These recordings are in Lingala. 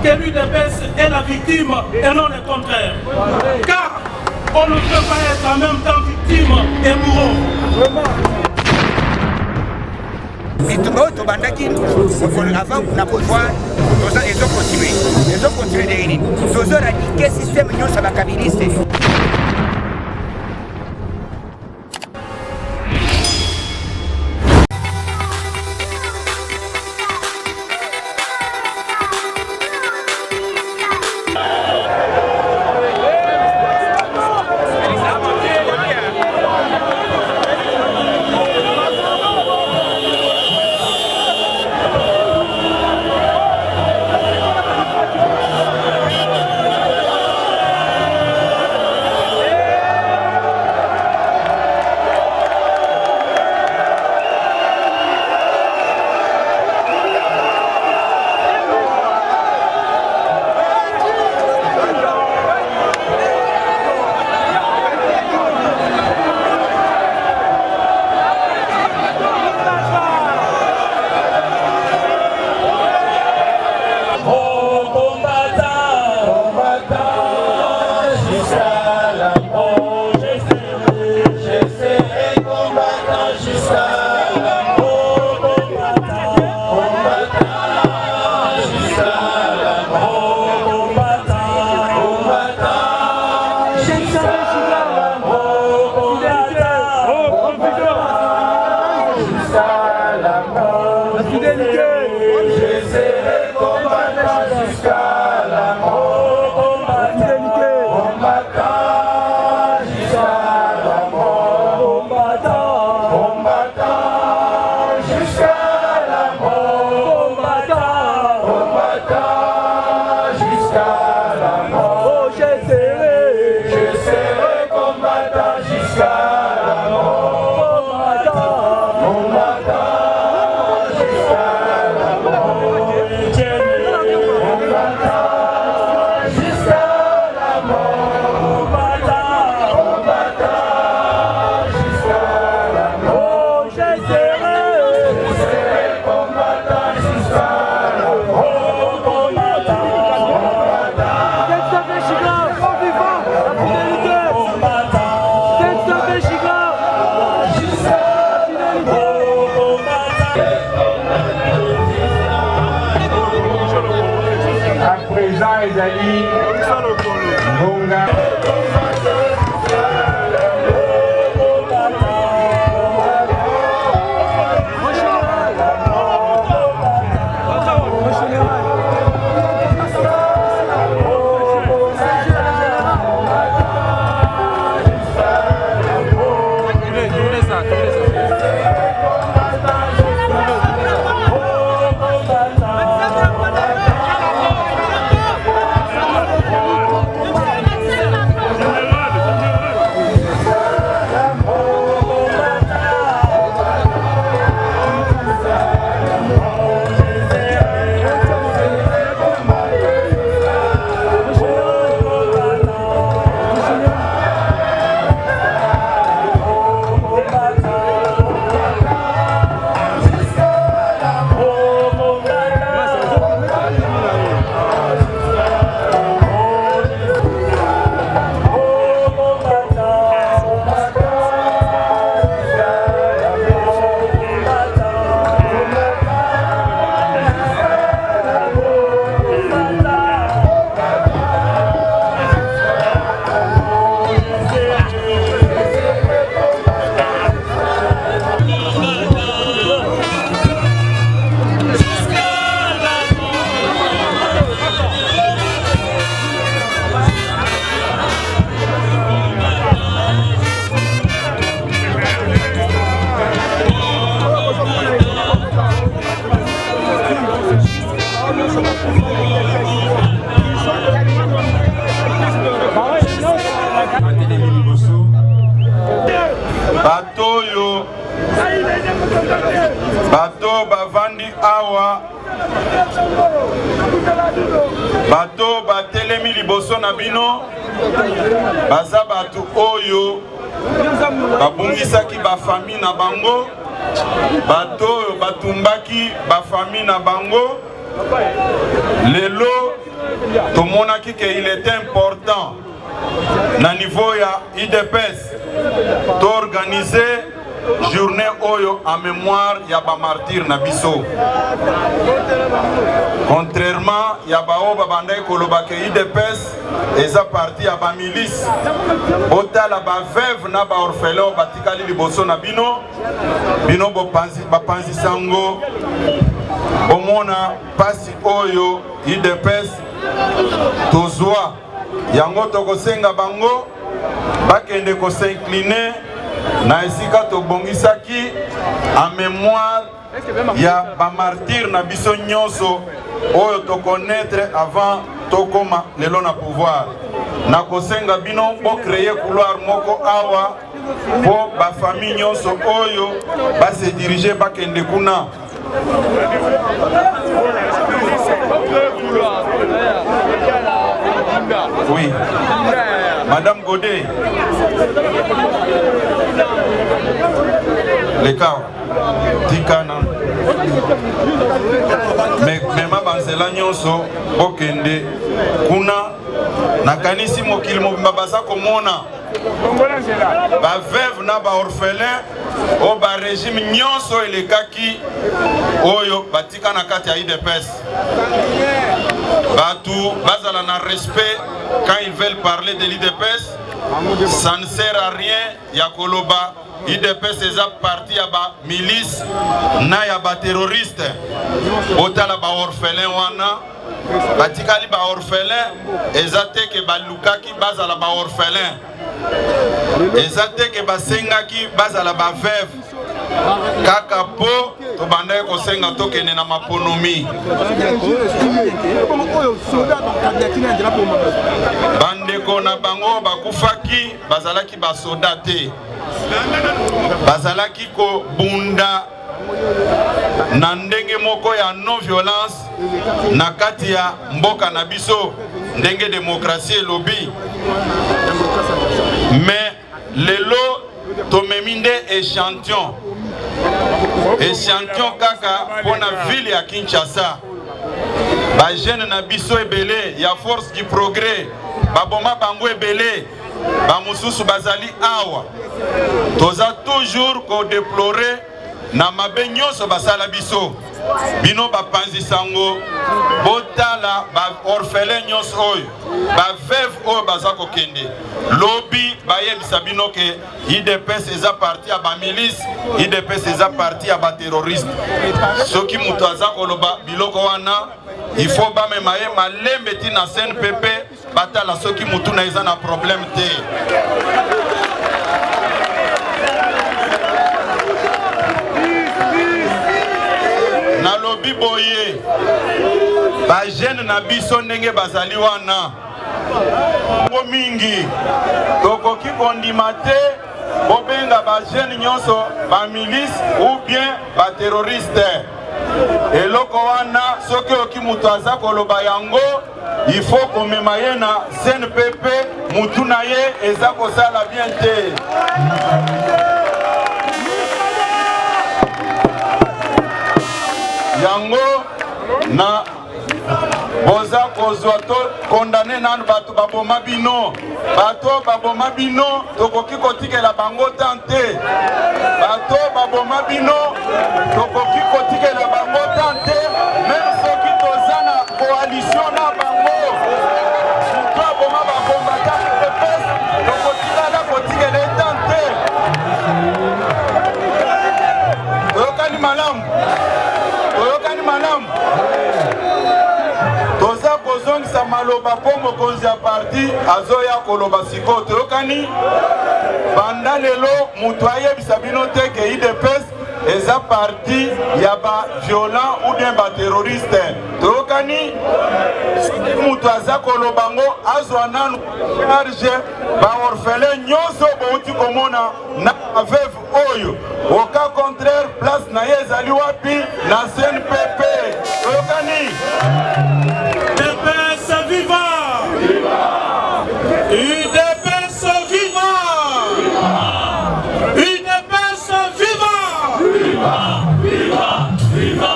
que l'UDPS est la victime et non le contraire. Car on ne peut pas être en même temps victime et bourreau. Avant, on a pouvoir, ils ont continué. Ils ont continué de réunir. Ils ont radiqué le système union sabakabiliste. bato bavandi awa bato batelemi liboso na bino baza bato oyo babungisaki bafamille na bango bato oyo batumbaki bafamille na bango lelo tout le monde a dit qu'il était important na niveau ya IDPS d'organiser journée oyo en mémoire ya ba martyr na biso. Contrairement ya ba oba bandai koloba ke IDPS eza parti ya ba milice otala ba veuve na ba orphelin batikali liboso na bino bino ba panzi sango omona pasi oyo IDPS tozwa yango tokosenga bango bakende ko s'incliner na esika tobongisaki en mémoire ya ba martyr na biso nyonso oyo to connaître avant tokoma lelo na pouvoir na kosenga bino po créer couloir moko awa po ba famille nyonso oyo ba se diriger bakende kuna. Oui, Madame Godet, les cas, Tikana, mais ma banzela nyonso, Bokende, Kuna, Nakanisi Mokil Mobasa Komona, ba veuve na ba orphelin, o ba régime nyonso elekaki, Oyo, Batika Nakati a IDPS. Batou, bazala na respect quand ils veulent parler de l'IDPS, ça ne sert à rien. Yakoloba, IDPS est parti à ba milice, na ya ba terroriste. Otala ba orphelin wana, batikali ba orphelin, ezate ke ba lukaki bazala ba orphelin. Ezate ke ba sengaki bazala ba veuve. Kaka po to bandaye ko senga tokene na maponomi bandeko na bango bakufaki bazalaki basoda te bazalaki ko bunda na ndenge moko ya non violence na kati ya mboka na biso ndenge démocratie elobi mais lelo tomeminde échantillon kaka pona ville ya Kinshasa ba jeune na biso ebele ya force du progrès baboma bango ebele ba mususu bazali awa toza toujours ko déplorer na mabe nyonso basala biso bino bapanzi sango botala ba orphelin nyonso oyo ba veuve oyo baza kokende lobi bayebisa bino ke IDPS eza parti ya ba milice IDPS eza parti ya ba terroriste soki mutu aza koloba biloko wana il faut bamema ye malembe ti na CNPP batala soki mutu na eza na problème te. Na lobi boye ba jeune na biso ndenge bazali wana ngo mingi tokoki kondima te bobenga ba jeune nyonso ba milice ou bien ba terroriste eloko wana soki oki mutu aza koloba yango il faut komema ye na CNPP mutu na ye eza kosala bien te. Yango na boza kozwa to condamné nanu bato baboma bino bato baboma bino tokoki kotikela bango tante bato baboma bino tokoki kotikela bango tante même soki toza na coalition na bango mutu aboma bakombata IDPS tokotikala kotikela tante toyokani malamu toza kozongisa maloba po mokonzi ya parti azoya koloba siko toyokani banda lelo mutu ayebisa bino te ke IDPS eza parti ya ba violent ou bien ba terroriste toyokani mutu aza koloba ngo azwa nanu charge ba orphelin nyonso bouti komona na veuve oyo au cas contraire place na ye ezali wapi na CNPP toyokani UDPS viva! UDPS viva! UDPS viva! Viva! Viva! Viva!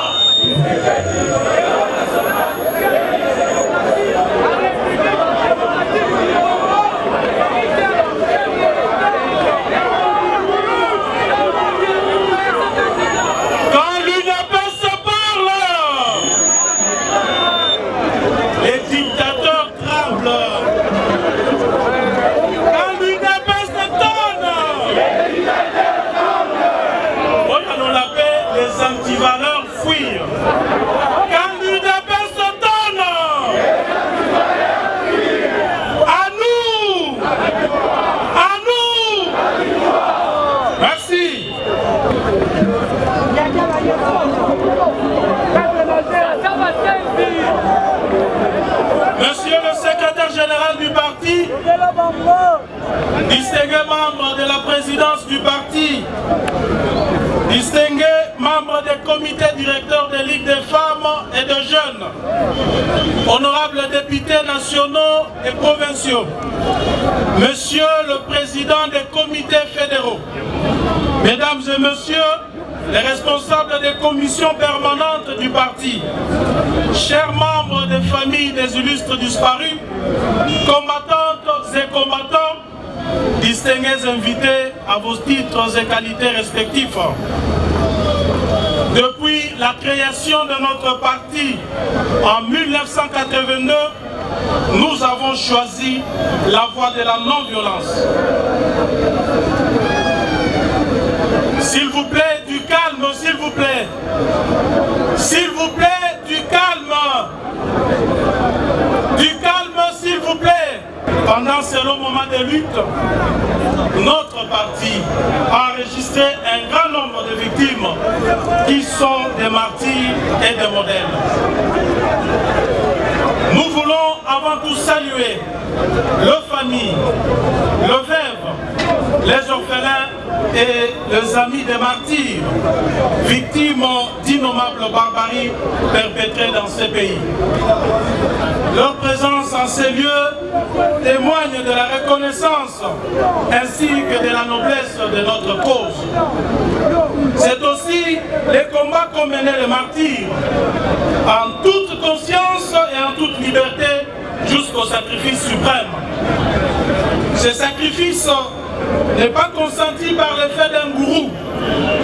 ensemble. Quand l'UDPS tonne, on l'appelle les antivaleurs fuir. Quand l'UDPS tonne, à nous. Merci. Monsieur le secrétaire général du parti, distingué membre de la présidence du parti, distingué membre des comités directeurs des ligues des femmes et de jeunes, honorables députés nationaux et provinciaux, monsieur le président des comités fédéraux, mesdames et messieurs, les responsables des commissions permanentes du parti, chers membres des familles des illustres disparus, combattantes et combattants, distingués invités à vos titres et qualités respectifs. Depuis la création de notre parti en 1982, nous avons choisi la voie de la non-violence. S'il vous plaît, du calme, s'il vous plaît. S'il vous plaît, du calme. Du calme, s'il vous plaît. Pendant ce long moment de lutte, notre parti a enregistré un grand nombre de victimes qui sont des martyrs et des modèles. Nous voulons avant tout saluer les familles, les veuves, les orphelins et les amis des martyrs, victimes d'innommables barbaries perpétrées dans ces pays. Leur présence en ces lieux témoigne de la reconnaissance ainsi que de la noblesse de notre cause. C'est aussi les combats qu'ont menés les martyrs, en toute conscience et en toute liberté, jusqu'au sacrifice suprême. Ce sacrifice n'est pas consenti par l'effet d'un gourou,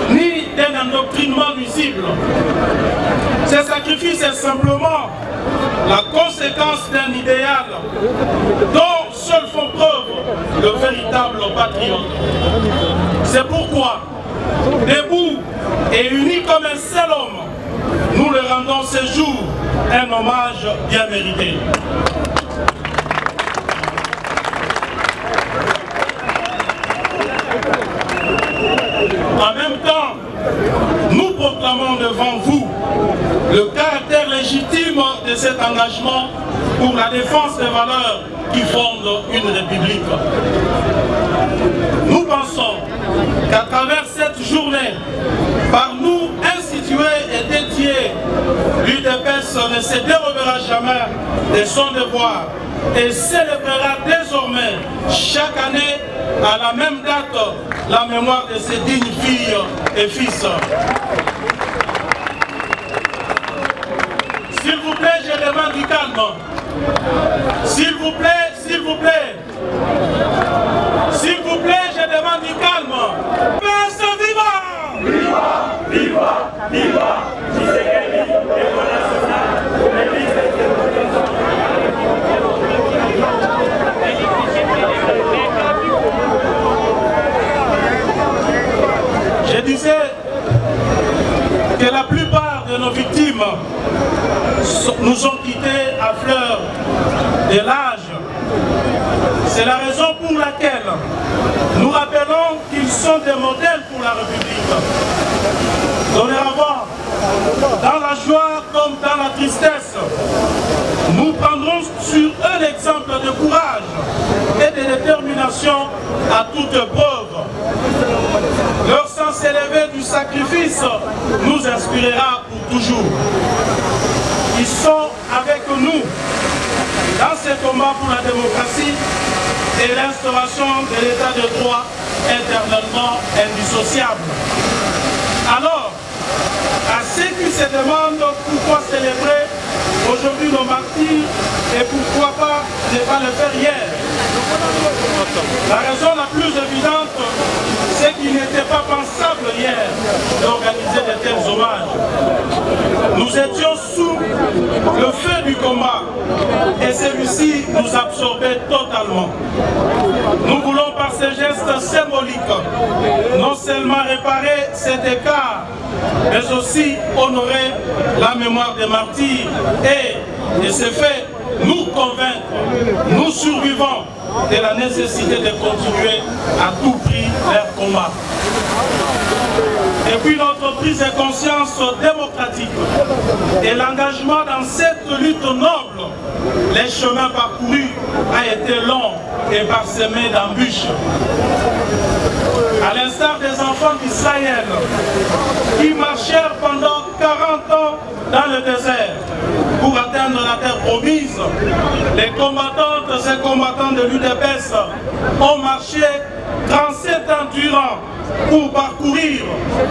ni d'un endoctrinement nuisible. Ce sacrifice est simplement la conséquence d'un idéal dont seuls font preuve de véritables patriotes. C'est pourquoi, debout et unis comme un seul homme, nous leur rendons ce jour un hommage bien mérité. En même temps, nous proclamons devant vous le caractère légitime de cet engagement pour la défense des valeurs qui fondent une république. Nous pensons qu'à travers cette journée, par nous instituée et dédiée, l'UDPS ne se dérobera jamais de son devoir et célébrera désormais chaque année à la même date la mémoire de ses dignes filles et fils. S'il vous plaît, je demande du calme. S'il vous plaît, s'il vous plaît. S'il vous plaît, je demande du calme. Pèse viva! Viva! Viva! Viva! Je disais que la plupart de nos victimes nous ont quittés à fleur de l'âge. C'est la raison pour laquelle nous rappelons qu'ils sont des modèles pour la République. Dorénavant, dans la joie comme dans la tristesse, nous prendrons sur eux l'exemple de courage et de détermination à toute preuve. Leur sens élevé du sacrifice nous inspirera pour toujours. Ils sont avec nous dans ce combat pour la démocratie et l'instauration de l'état de droit éternellement indissociable. Alors, à ceux qui se demandent pourquoi célébrer aujourd'hui nos martyrs et pourquoi pas ne pas le faire hier, la raison la plus évidente, c'est qu'il n'était pas pensable hier d'organiser de tels hommages. Nous étions sous le feu du combat et celui-ci nous absorber totalement. Nous voulons par ces gestes symboliques non seulement réparer cet écart, mais aussi honorer la mémoire des martyrs et de ce fait nous convaincre, nous survivants, de la nécessité de continuer à tout prix leur combat. Depuis notre prise de conscience démocratique et l'engagement dans cette lutte noble, les chemins parcourus ont été longs et parsemés d'embûches. À l'instar des enfants d'Israël qui marchèrent pendant 40 ans dans le désert pour atteindre la terre promise, les combattantes et combattants de l'UDPS ont marché 37 ans durant pour parcourir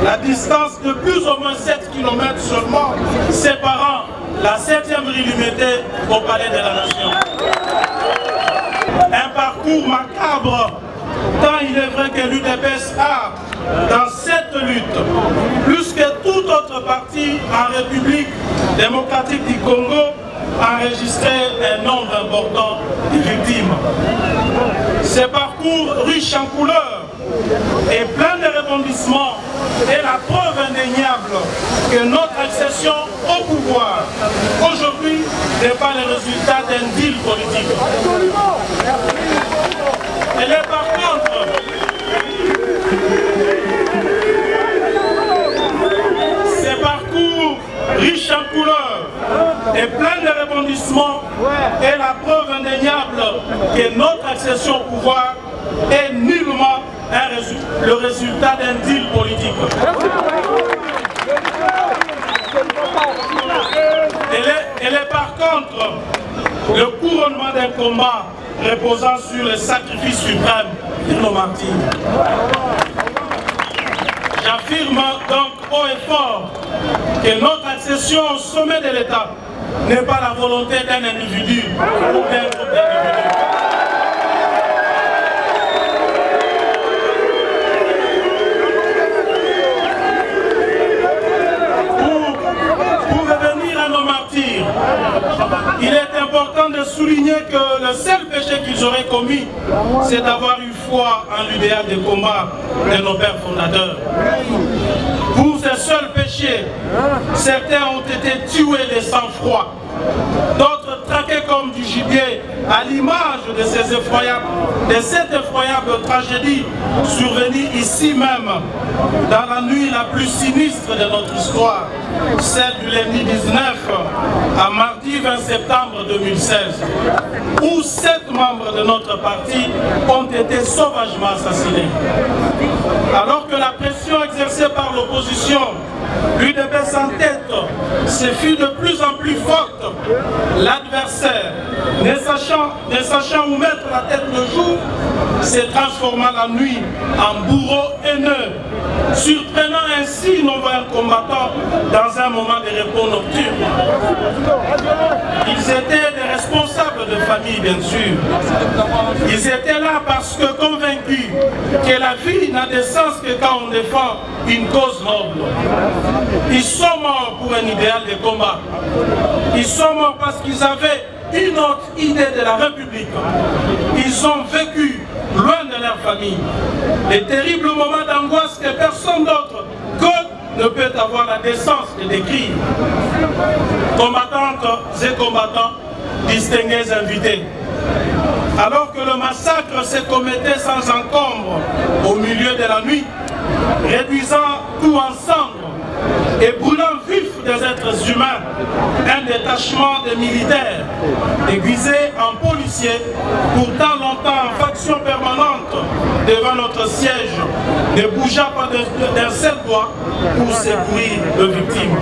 la distance de plus ou moins 7 km seulement, séparant la 7e rue limitée au Palais de la Nation. Un parcours macabre, tant il est vrai que l'UDPS a, dans cette lutte, plus que tout autre parti en République démocratique du Congo, enregistré un nombre important de victimes. Ce parcours riche en couleurs et plein de rebondissements est la preuve indéniable que notre accession au pouvoir aujourd'hui n'est pas le résultat d'un deal politique. Elle est par contre ce parcours riche en couleurs et plein de rebondissements est la preuve indéniable que notre accession au pouvoir est nullement le résultat d'un deal politique. Elle est par contre le couronnement d'un combat reposant sur le sacrifice suprême de nos martyrs. J'affirme donc haut et fort que notre accession au sommet de l'État n'est pas la volonté d'un individu ou d'un groupe d'individus. Pour revenir à nos martyrs, il est important de souligner que le seul péché qu'ils auraient commis, c'est d'avoir eu foi en l'idéal de combat de nos pères fondateurs. Pour ce seul péché, certains ont été tués de sang-froid, d'autres traqués comme du gibier, à l'image de cette effroyable tragédie survenue ici même, dans la nuit la plus sinistre de notre histoire, celle du lundi 19 à mardi 20 septembre 2016, où 7 membres de notre parti ont été sauvagement assassinés. Alors que la pression exercée par l'opposition, l'UDPS en tête, se fut de plus en plus forte, l'adversaire, ne sachant où mettre la tête le jour, s'est transformé la nuit en bourreau haineux, surprenant ainsi nos vaillants combattants dans un moment de repos nocturne. Ils étaient des responsables de famille, bien sûr. Ils étaient là parce que convaincus que la vie n'a de sens que quand on défend une cause noble. Ils sont morts pour un idéal de combat. Ils sont morts parce qu'ils avaient une autre idée de la République. Ils ont vécu loin de leur famille des terribles moments d'angoisse que personne d'autre que ne peut avoir la décence de décrire. Combattantes et combattants, distingués invités. Alors que le massacre se commettait sans encombre au milieu de la nuit, réduisant tout ensemble et brûlant vif des êtres humains, un détachement de militaires déguisés en policiers, pourtant longtemps en faction permanente devant notre siège, ne bougea pas d'un seul doigt pour secourir de victimes.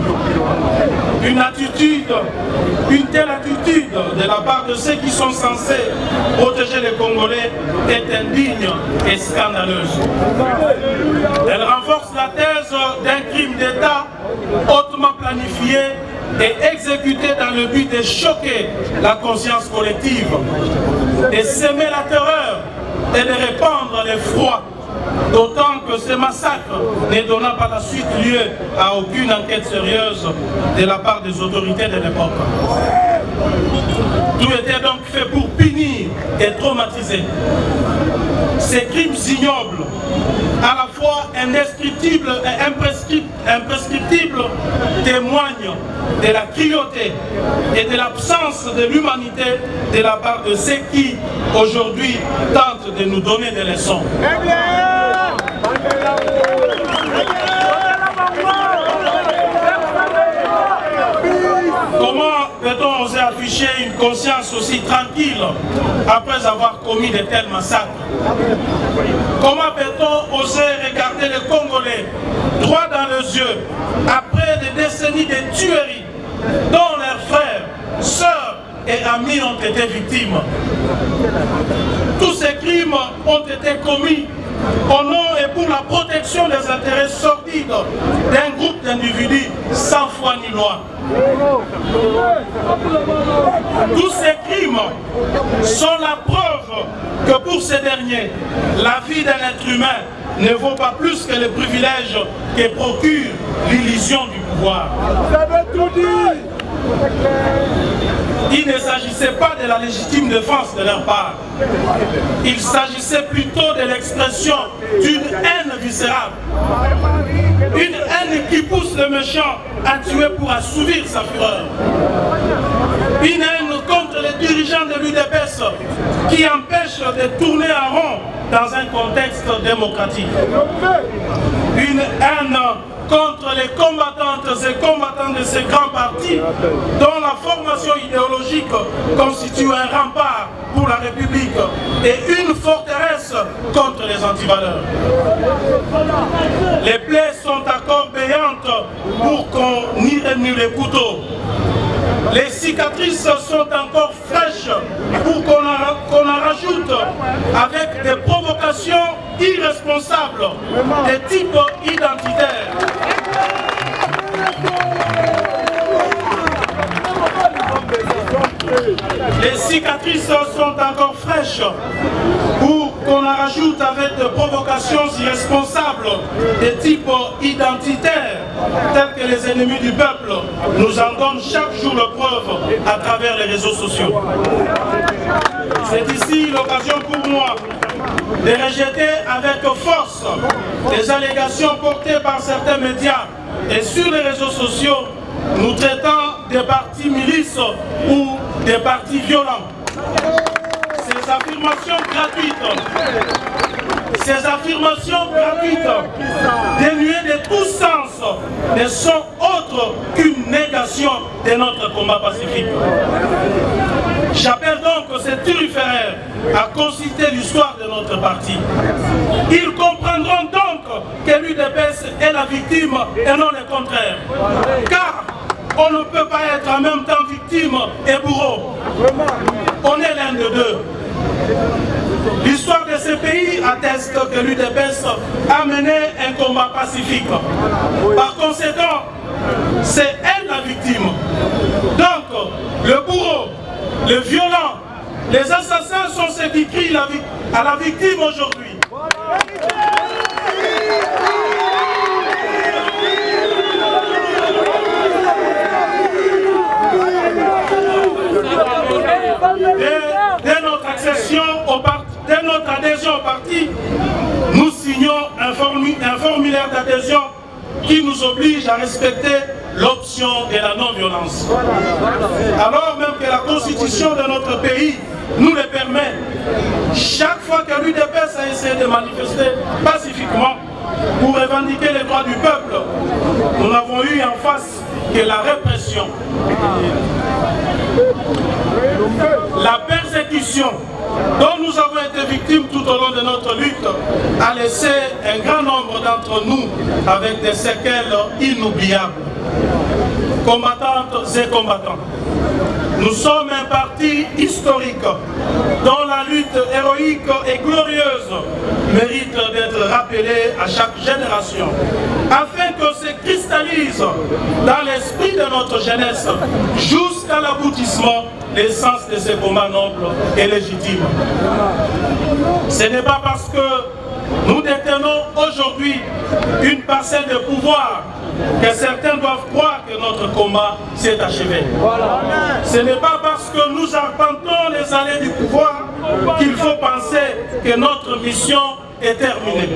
Une telle attitude de la part de ceux qui sont censés protéger les Congolais est indigne et scandaleuse. Elle renforce la thèse d'un crime d'État hautement planifié et exécuté dans le but de choquer la conscience collective, de semer la terreur et de répandre l'effroi, d'autant que ce massacre ne donna par la suite lieu à aucune enquête sérieuse de la part des autorités de l'époque. Tout était donc fait pour punir et traumatiser. Ces crimes ignobles, à la fois indescriptibles et imprescriptibles, témoignent de la cruauté et de l'absence de l'humanité de la part de ceux qui, aujourd'hui, tentent de nous donner des leçons. Comment peut-on oser afficher une conscience aussi tranquille après avoir commis de tels massacres? Comment peut-on oser regarder les Congolais droit dans les yeux après des décennies de tueries dont leurs frères, sœurs et amis ont été victimes? Tous ces crimes ont été commis au nom et pour la protection des intérêts sordides d'un groupe d'individus sans foi ni loi. Tous ces crimes sont la preuve que pour ces derniers, la vie d'un être humain ne vaut pas plus que les privilèges que procure l'illusion du pouvoir. Vous avez tout dit. Il ne s'agissait pas de la légitime défense de leur part. Il s'agissait plutôt de l'expression d'une haine viscérale. Une haine qui pousse le méchant à tuer pour assouvir sa fureur. Une haine contre les dirigeants de l'UDPS qui empêche de tourner en rond dans un contexte démocratique. Une haine contre les combattantes et combattants de ces grands partis dont la formation idéologique constitue un rempart pour la République et une forteresse contre les antivaleurs. Les plaies sont encore béantes pour qu'on y remue les couteaux. Les cicatrices sont encore fraîches pour qu'on en rajoute avec des provocations irresponsables de type identitaire. Les cicatrices sont encore fraîches pour qu'on en rajoute avec des provocations irresponsables de type identitaire, telles que les ennemis du peuple nous en donnent chaque jour le preuve à travers les réseaux sociaux. C'est ici l'occasion pour moi de rejeter avec force les allégations portées par certains médias et sur les réseaux sociaux nous traitant des partis milices ou des partis violents. Ces affirmations gratuites, dénuées de tout sens, ne sont autres qu'une négation de notre combat pacifique. J'appelle donc ces turiféraires à consulter l'histoire de notre parti. Ils comprendront donc que l'UDPS est la victime et non le contraire. Car on ne peut pas être en même temps victime et bourreau. On est l'un de deux. L'histoire de ce pays atteste que l'UDPS a mené un combat pacifique. Par conséquent, c'est elle la victime. Donc, le bourreau, le violent, les assassins sont ceux qui crient à la victime aujourd'hui. Dès notre accession au parti, dès notre adhésion au parti, nous signons un formulaire d'adhésion qui nous oblige à respecter l'option de la non-violence. Alors même que la constitution de notre pays nous le permet, chaque fois que l'UDPS a essayé de manifester pacifiquement pour revendiquer les droits du peuple, nous n'avons eu en face que la répression. La persécution dont nous avons été victimes tout au long de notre lutte a laissé un grand nombre d'entre nous avec des séquelles inoubliables. Combattantes et combattants, nous sommes un parti historique dont la lutte héroïque et glorieuse mérite d'être rappelée à chaque génération afin que se cristallise dans l'esprit de notre jeunesse jusqu'à l'aboutissement l'essence de ces combats nobles et légitimes. Ce n'est pas parce que nous détenons aujourd'hui une parcelle de pouvoir que certains doivent croire que notre combat s'est achevé. Ce n'est pas parce que nous arpentons les allées du pouvoir qu'il faut penser que notre mission est terminée.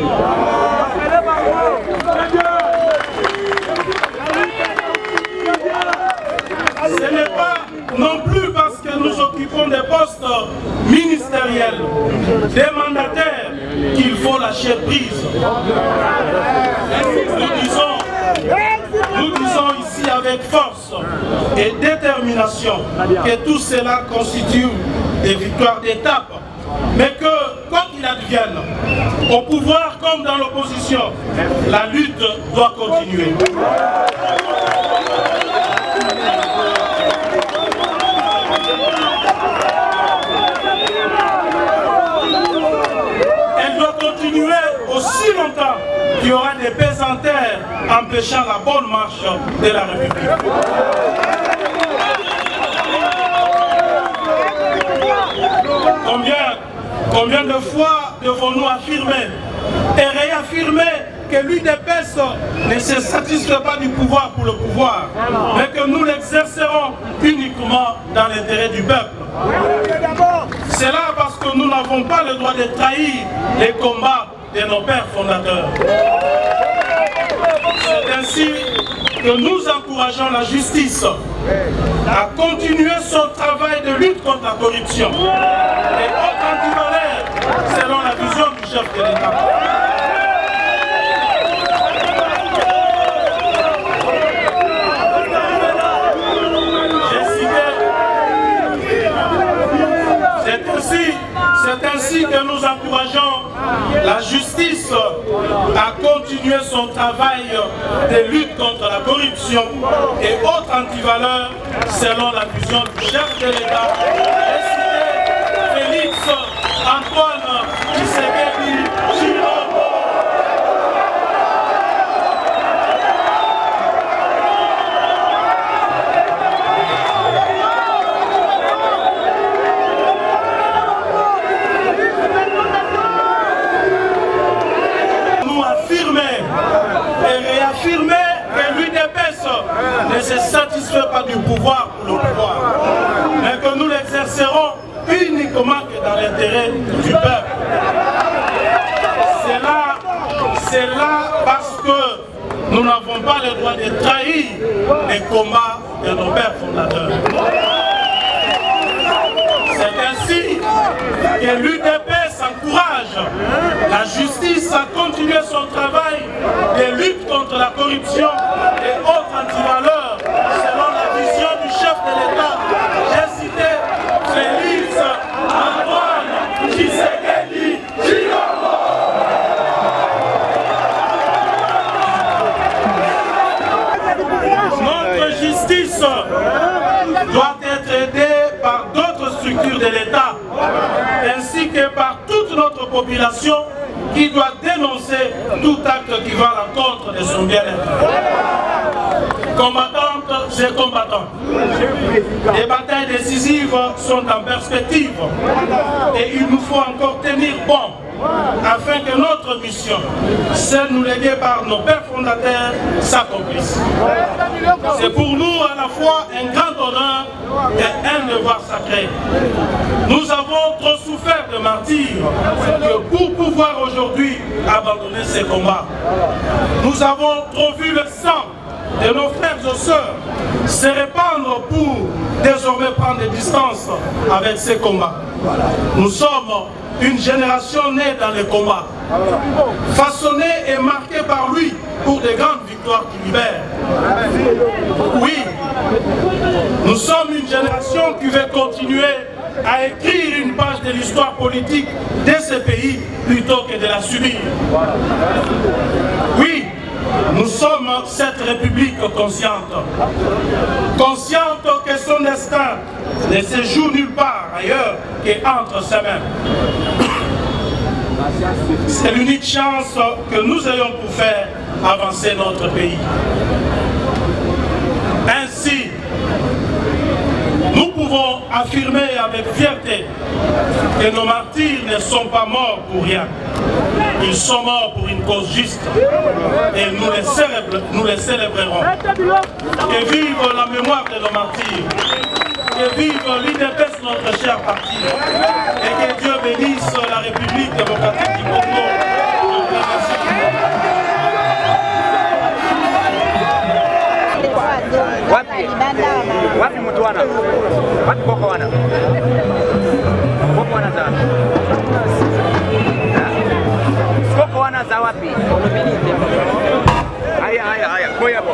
Ce n'est pas non plus parce que nous occupons des postes ministériels, des mandataires, qu'il faut lâcher prise. Nous disons ici avec force et détermination que tout cela constitue des victoires d'étape, mais que, quoi qu'il advienne, au pouvoir comme dans l'opposition, la lutte doit continuer. Elle doit continuer aussi longtemps qu'il y aura des pesanteurs empêchant la bonne marche de la République. Combien de fois devons-nous affirmer et réaffirmer que l'UDPS ne se satisfait pas du pouvoir pour le pouvoir, mais que nous l'exercerons uniquement dans l'intérêt du peuple. C'est là parce que nous n'avons pas le droit de trahir les combats de nos pères fondateurs. C'est ainsi que nous encourageons la justice à continuer son travail de lutte contre la corruption et autres antivaleurs selon la vision du chef de l'État. C'est ainsi que nous encourageons la justice à continuer son travail de lutte contre la corruption et autres antivaleurs selon la vision du chef de l'État, Félix Antoine Tshisekedi Tshilombo. Réaffirmer que l'UDPS ne se satisfait pas du pouvoir pour le pouvoir, mais que nous l'exercerons uniquement que dans l'intérêt du peuple. C'est là parce que nous n'avons pas le droit de trahir les combats de nos pères fondateurs. C'est ainsi que l'UDPS encourage la justice à continuer son travail de lutte contre la corruption et autres antivaleurs selon la vision du chef de l'État. J'ai cité Félix Antoine Tshisekedi Tshilombo. Notre justice doit être aidée par d'autres structures de l'État, ainsi que par toute notre population qui doit dénoncer tout acte qui va à l'encontre de son bien-être. Combattantes et combattants, les batailles décisives sont en perspective et il nous faut encore tenir bon afin que notre mission, celle nous léguée par nos pères fondateurs, s'accomplisse. C'est pour nous à la fois un grand honneur et un devoir sacré. Nous avons trop souffert de martyrs que pour pouvoir aujourd'hui abandonner ces combats. Nous avons trop vu le sang de nos frères et sœurs se répandre pour désormais prendre des distances avec ces combats. Nous sommes une génération née dans les combats, façonnée et marquée par lui pour de grandes victoires qui libèrent. Oui, nous sommes une génération qui veut continuer à écrire une page de l'histoire politique de ce pays plutôt que de la subir. Oui, nous sommes cette République consciente que son destin ne se joue nulle part ailleurs qu'entre ses mains. C'est l'unique chance que nous ayons pour faire avancer notre pays. Ainsi, nous pouvons affirmer avec fierté que nos martyrs ne sont pas morts pour rien. Ils sont morts pour une cause juste et nous les célébrerons. Que vive la mémoire de nos martyrs, que vive l'UDPS, notre cher parti, et que Dieu bénisse la République démocratique du Congo. Wapi mtu wana? Wapi boko wana? Boko wana za? Boko wana za wapi? Haya, koya bo.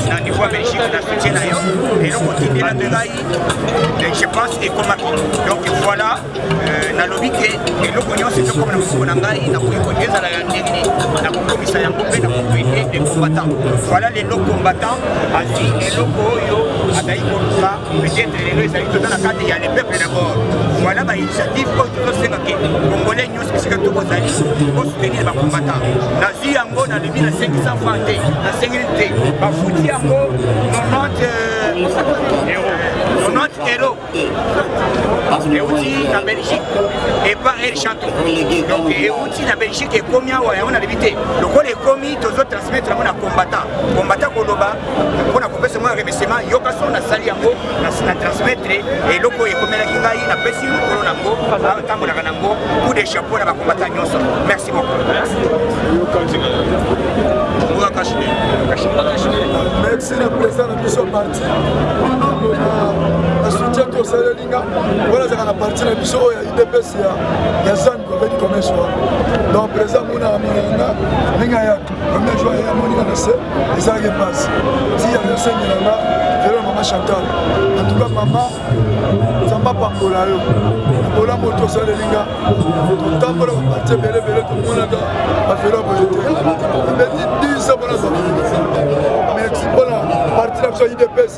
Na niveau Belgique, on a soutien et nous continuons là dedans. Je pense et comme donc voilà, na lobby que nous connaissons c'est comme nous connaissons na kuikoneza la ndenge na kukomisa yango pe na kuider des combattants. Voilà les locaux combattants, asi les locaux yo adai koka peut-être les lois ça dans la carte il y a les peuples d'abord. Voilà ba initiative pour tous ces congolais nous c'est que tout bozali pour soutenir les combattants. Nazi yango na lebi na 500 francs na 50 bafuti yango 90 euros euti na Belgique et pas El Château donc euti na Belgique et combien on a l'évité donc on est commis tous autres transmettre na combattant koloba on a coupé ce mois remerciement yoka son na sali yango na transmettre et loko et comme la kingai na pesi ko nango tango na kanango coup de chapeau na combattant nyonso merci beaucoup merci le président de ce parti. Le soutien que vous avez dit, voilà, c'est la partie de l'UDPS, il y a Zan qui avait dit comme ça. Donc, le président Mouna Aminanga, il y a un joueur qui a monté et ça passe. Si il y a un seigneur là, il y a maman Chantal. En tout cas, maman, ça ne va pas pour la Bola moto ça les gars. Tout temps pour le parti belé tout le monde a fait la politique. Il dit ça pour la merci pour la partie de la UDPS.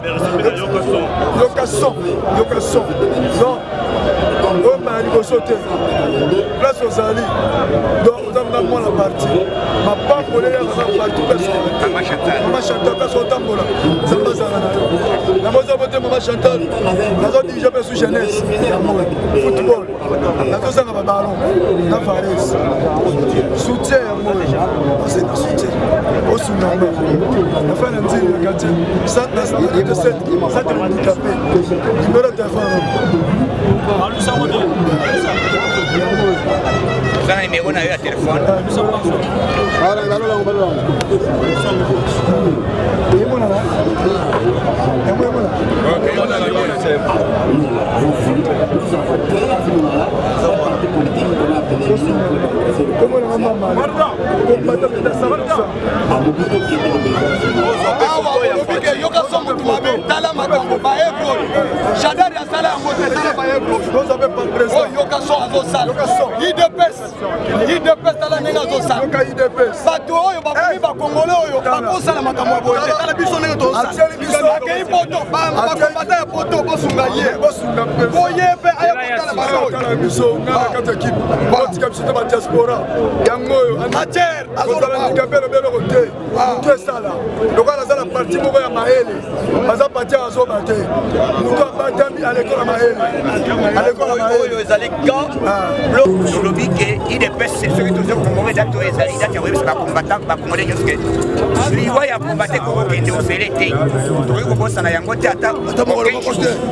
Yokason. Non. On m'a dit sauter. Place aux alliés. Donc vous avez moi la partie. Ma pas pour les partie personnelle. Maman Chantal personne tambola. Ça passe à la. La moza voter maman Chantal. La zone dirigée par sous jeunesse. Football. La zone ça va ballon. La Fares. Soutien moi. C'est un soutien. Au Sunama. La fin de le quartier. Ça de 7. Ça de handicapé. Numéro de téléphone. Vous avez un numéro de téléphone. J'adore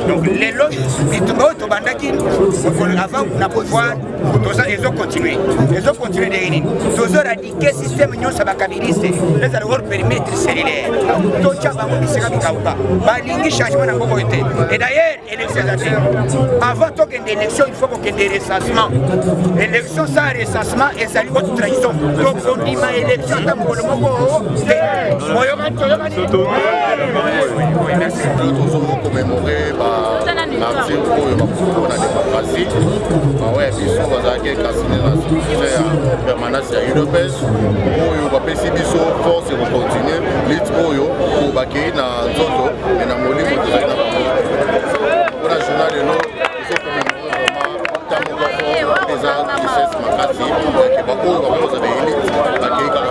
donc les lots, avant na pouvoir, ils ont continué de réunir. Ils ont éradiqué le système de l'Union les alors périmètre cellulaire. Tout ça va vous changement et d'ailleurs, avant toute élection, il faut qu'il y ait des recensements. Élection sans recensement, et ça lui votre trahison. Donc on dit ma élection, commémorer martyr oyo bakoko na démocratie bawe biso bazalaki ekasine na ya permanence ya UDPS oyo bapesi biso force ekocontinue lutte oyo po bakei na nzoto me na molimo tozali na bango mpona journal lelo ezokommémorer vraiment ntango fort eza richesse makasi bakeba oyo bakoza na élite bakei kaka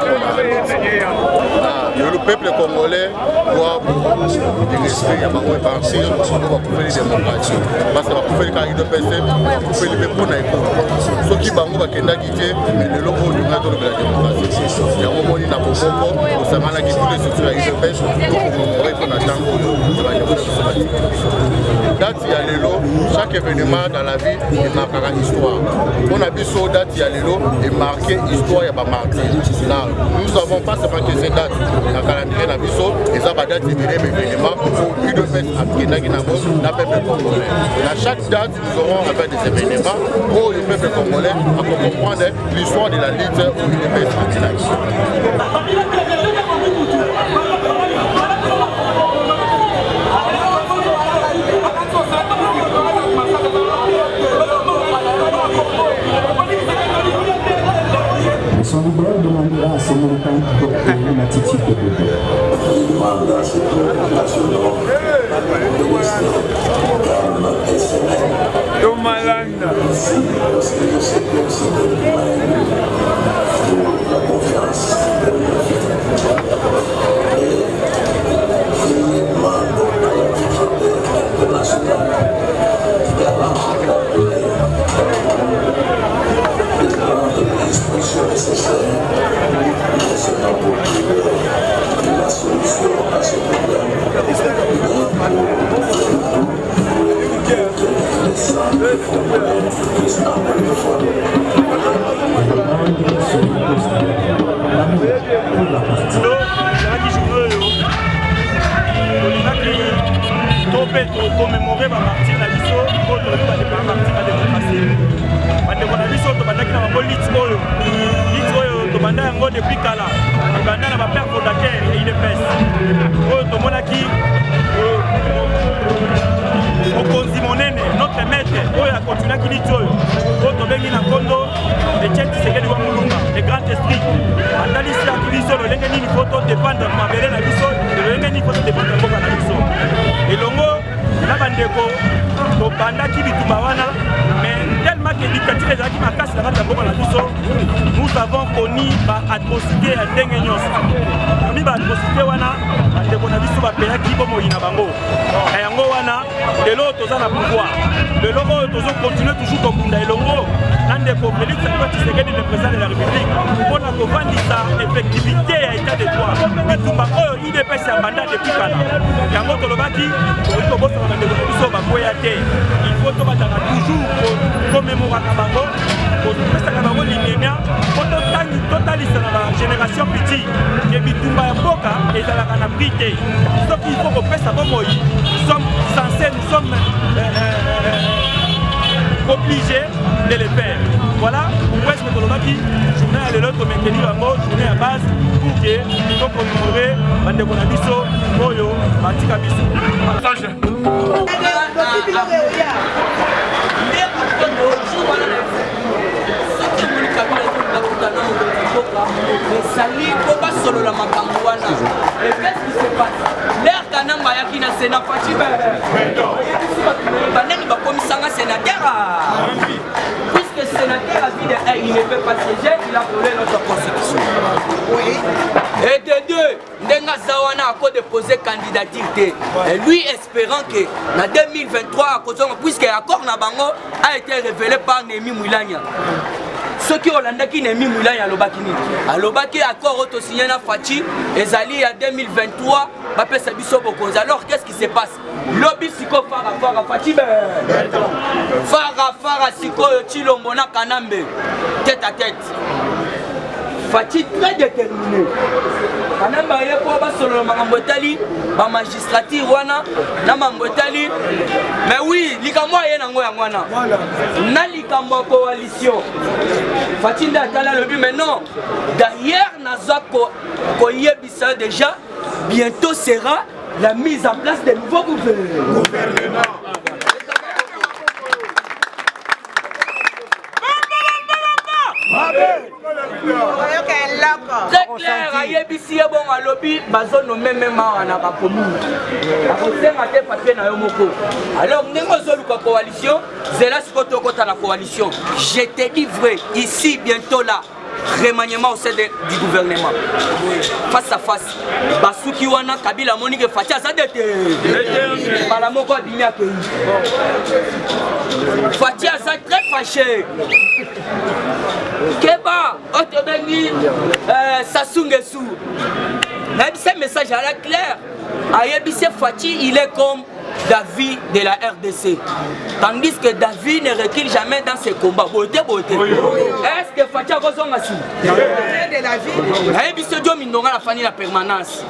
mpona le peuple congolais doit du respect à Bango et partir pour couper les démocraties. Parce que va couper les carrières de PC, va couper les peuples pour naïko. Ceux qui Bango va kenda guider, mais le logo du grand de la démocratie. Il y a un moment où il n'a pas beaucoup, nous savons là qui tous les structures à UDPS, pour commémorer qu'on attend de la démocratie. Date il y a l'élo, chaque événement dans la vie est marqué en histoire. On a vu sur date il y a l'élo et marqué histoire et pas martyr. Là, nous savons pas seulement que ces dates. Dans le calendrier de Bisso, les abadats c'est des événements pour UDPS à la peuple congolais. À chaque date, nous aurons à faire des événements pour le peuple congolais à comprendre l'histoire de la lutte au UDPS à Kinaki. Son libéral demandera à ses militants pour obtenir l'attitude de Bébé. Il demande à ses représentations de rester calme et sereine. Ici, lorsque je sais que c'est pour la confiance de et il demande à la communauté internationale dispositions nécessaires pour trouver la solution à ce problème. Les centres congolais puissent encore une fois commémorer ma partie la biso pour le parti la démocratie. Bandeko na biso to bandaki na bango lit oyo to banda yango depuis kala banda na ba père fondateur ya UDPS oyo to monaki mokonzi monene notre maître oyo akontinuaki lit oyo to bengi na kondo Etienne Tshisekedi wa Mulumba le grand esprit andalisi ya biso lolenge nini foto défendre mabele na biso lolenge nini foto défendre mboka na biso elongo na bandeko to bandaki bitumba wana mais tellement que dictature ezalaki makasi na kati ya mboka na biso nous avons connu baatrocité ya ndenge nyonso ami baatrocité wana bandeko na biso bapeyaki bomoi na bango na yango wana lelo toza na pouvoir lelo oyo tozocontinue toujours kokunda elongo na ndeko Félix Antoine Tshisekedi le président de la République mpona kovandisa effectivité ya état de droit bitumba oyo UDPS ya mandat depuis kala yango tolobaki tokoki kobosana bandeko na biso bakwea te il faut tobataka toujours commémoraka bango kopesaka bango linenia po totalisa na bagénération petit ke bitumba ya mboka ezalaka na prix te soki il faut kopesa bomoi nous sommes censés nous sommes obligés de le faire. voilà, presque tout le monde qui journée à l'autre maintenir la mort, journée à base pour que nous commémorer bande konabiso moyo matika biso. esali po basolola makambo wana qu'est-ce qui se passe l'air kanamba yaki na sénat faci banani bakomisanga sénateur puisque sénateur a dit il ne peut pas siéger, il a violé notre constitution. Oui. Et de deux, Ndenga Zawana a déposé candidature. Et lui espérant que en 2023, puisque l'accord Nabango a été révélé par Némi Moulania. Ceux qui ont l'andaki Némi Moulania à l'Obakini. À l'Obaki, accord autosigné na Fachi, et Zali en 2023, Bapé Sabiso Bokonza. Alors qu'est-ce qui se passe? Lobby Siko Farah Fachi, Farah Siko Chilombona Kanambe, tête à tête. Fachi très déterminé. Kanamba yeko basolo mangambotali, ba magistrature wana na mangambotali. Mais oui, likambo yena ngo yangwana. Na likambo coalition. Fachi nda tala lobby mais non. D'ailleurs nazako ko yebisa déjà bientôt sera la mise en place des nouveaux gouvernements. Très clair, ayebisi bon à lobby, bazo no même na ba commune. Akosenga te papier na yo moko. Alors ndenge zoluka coalition, zela sikoto kota la coalition. Je te dis vrai, ici bientôt là. Remaniement au sein du gouvernement. Face à face. Basuki wana Kabila Monique Fatia Zadete. Balamoko Abimi accueilli. Fatia Zad très fâché. Keba, Otobengi, Sasungesu. Ce message à la claire. Ayebise Fati, il est comme David de la RDC. Tandis que David ne recule jamais dans ses combats. Beauté. Est-ce que Fatia Gozon a su? Ayebise Diomi n'aura la famille la permanence.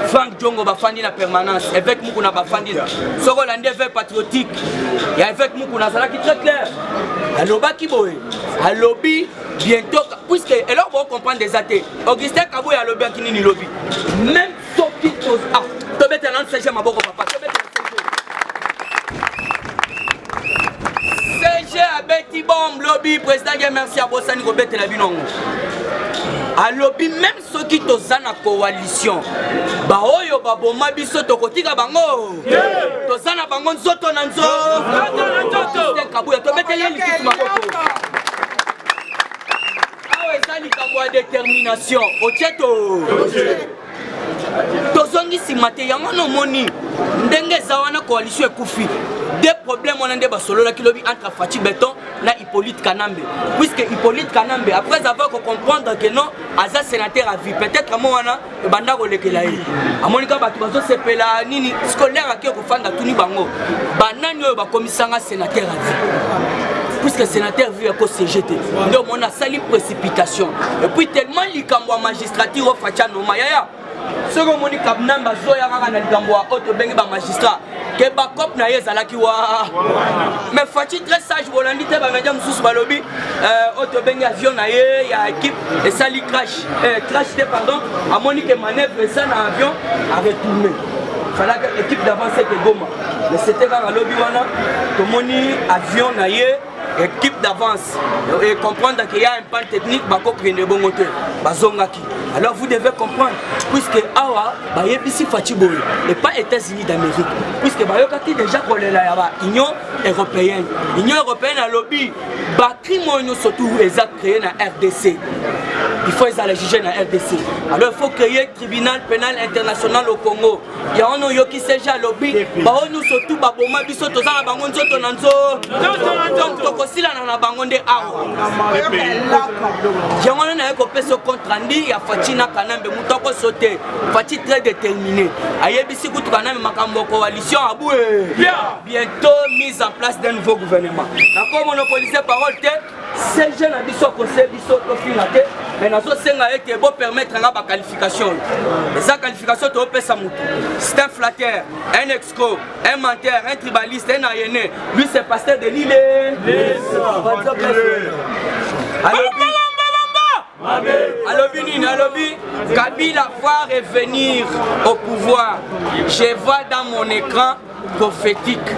Frank Djongo va fandi la permanence. Avec Moukouna va fandi. Ce Hollandais veut patriotique. Et avec Moukouna, ça qui est très clair. Aloba Kiboé. Alobi. Bientôt, puisque, et là on va comprendre des athées. Augustin Kabou et Alobi Akinini Lobi. Même sauf qu'il pose. Ah, tu mets un CG, ma boco papa. CG à Betty Bomb, Lobby, président, merci à Bossani Robert et la Binongo. À Lobby, même ceux qui sont dans la coalition, Baoyo, Baboma, Biso, Tokotika Bango. Tozana Bango, Zoto Nanzo. Augustin Kabou, tu mets un CG, ma boco. La détermination au tcheto tozongi simate yango no moni ndenge zawana coalition ekufi des problèmes on a des basolola qui lobby entre Fachi Beton na Hippolyte Kanambe puisque Hippolyte Kanambe après avoir comprendre que non aza sénateur à vie peut-être moi wana banda kolekela ye amonika batu bazo sepela nini scolaire akio kofanda tuni bango banani oyo bakomisanga sénateur à vie puisque le sénateur veut que CGT. Donc on a sali précipitation. Et puis tellement likambo magistrature au Fatia Noma yaya. Ce que moni kabnamba zoya kaka na likambo auto bengi ba magistrat. Que ba cop na yezala ki wa. Mais Fatia très sage bolandi te ba media mususu balobi auto bengi avion na ye ya équipe et sali crash pardon a moni que manœuvre ça na avion a retourné. Fallait que l'équipe d'avancer que Goma. Mais c'était quand à lobby wana to moni avion na ye équipe d'avance et comprendre qu'il y a un pan technique alors vous devez comprendre puisque awa bayebisi Fachi Boy et pas États-Unis d'Amérique puisque bayokaki déjà kolela ya Union européenne à lobby bacrimonio surtout exact créé na RDC. Il faut les aller juger dans la RDC. Alors il faut créer un tribunal pénal international au Congo. Il y a un yo qui s'est lobby. Nous surtout baboma biso tozana bango nzoto nanzo. Donc tokosila na bango nde awa. Yango na ko peso contre andi ya Fachi na Kanambe mutoko sauter. Fachi très déterminé. Ayebisi kutu Kanambe makambo coalition aboué. Bientôt mise en place d'un nouveau gouvernement. D'accord monopolisé parole te. Ces jeunes a biso conseil biso to filate. Mais nous avons permettre la qualification. Et sa qualification, c'est un flatteur, un excro, un menteur, un tribaliste, un aliéné. Lui, c'est pasteur de l'île. Alobi nini, alobi Kabila va revenir au pouvoir. Je vois dans mon écran prophétique.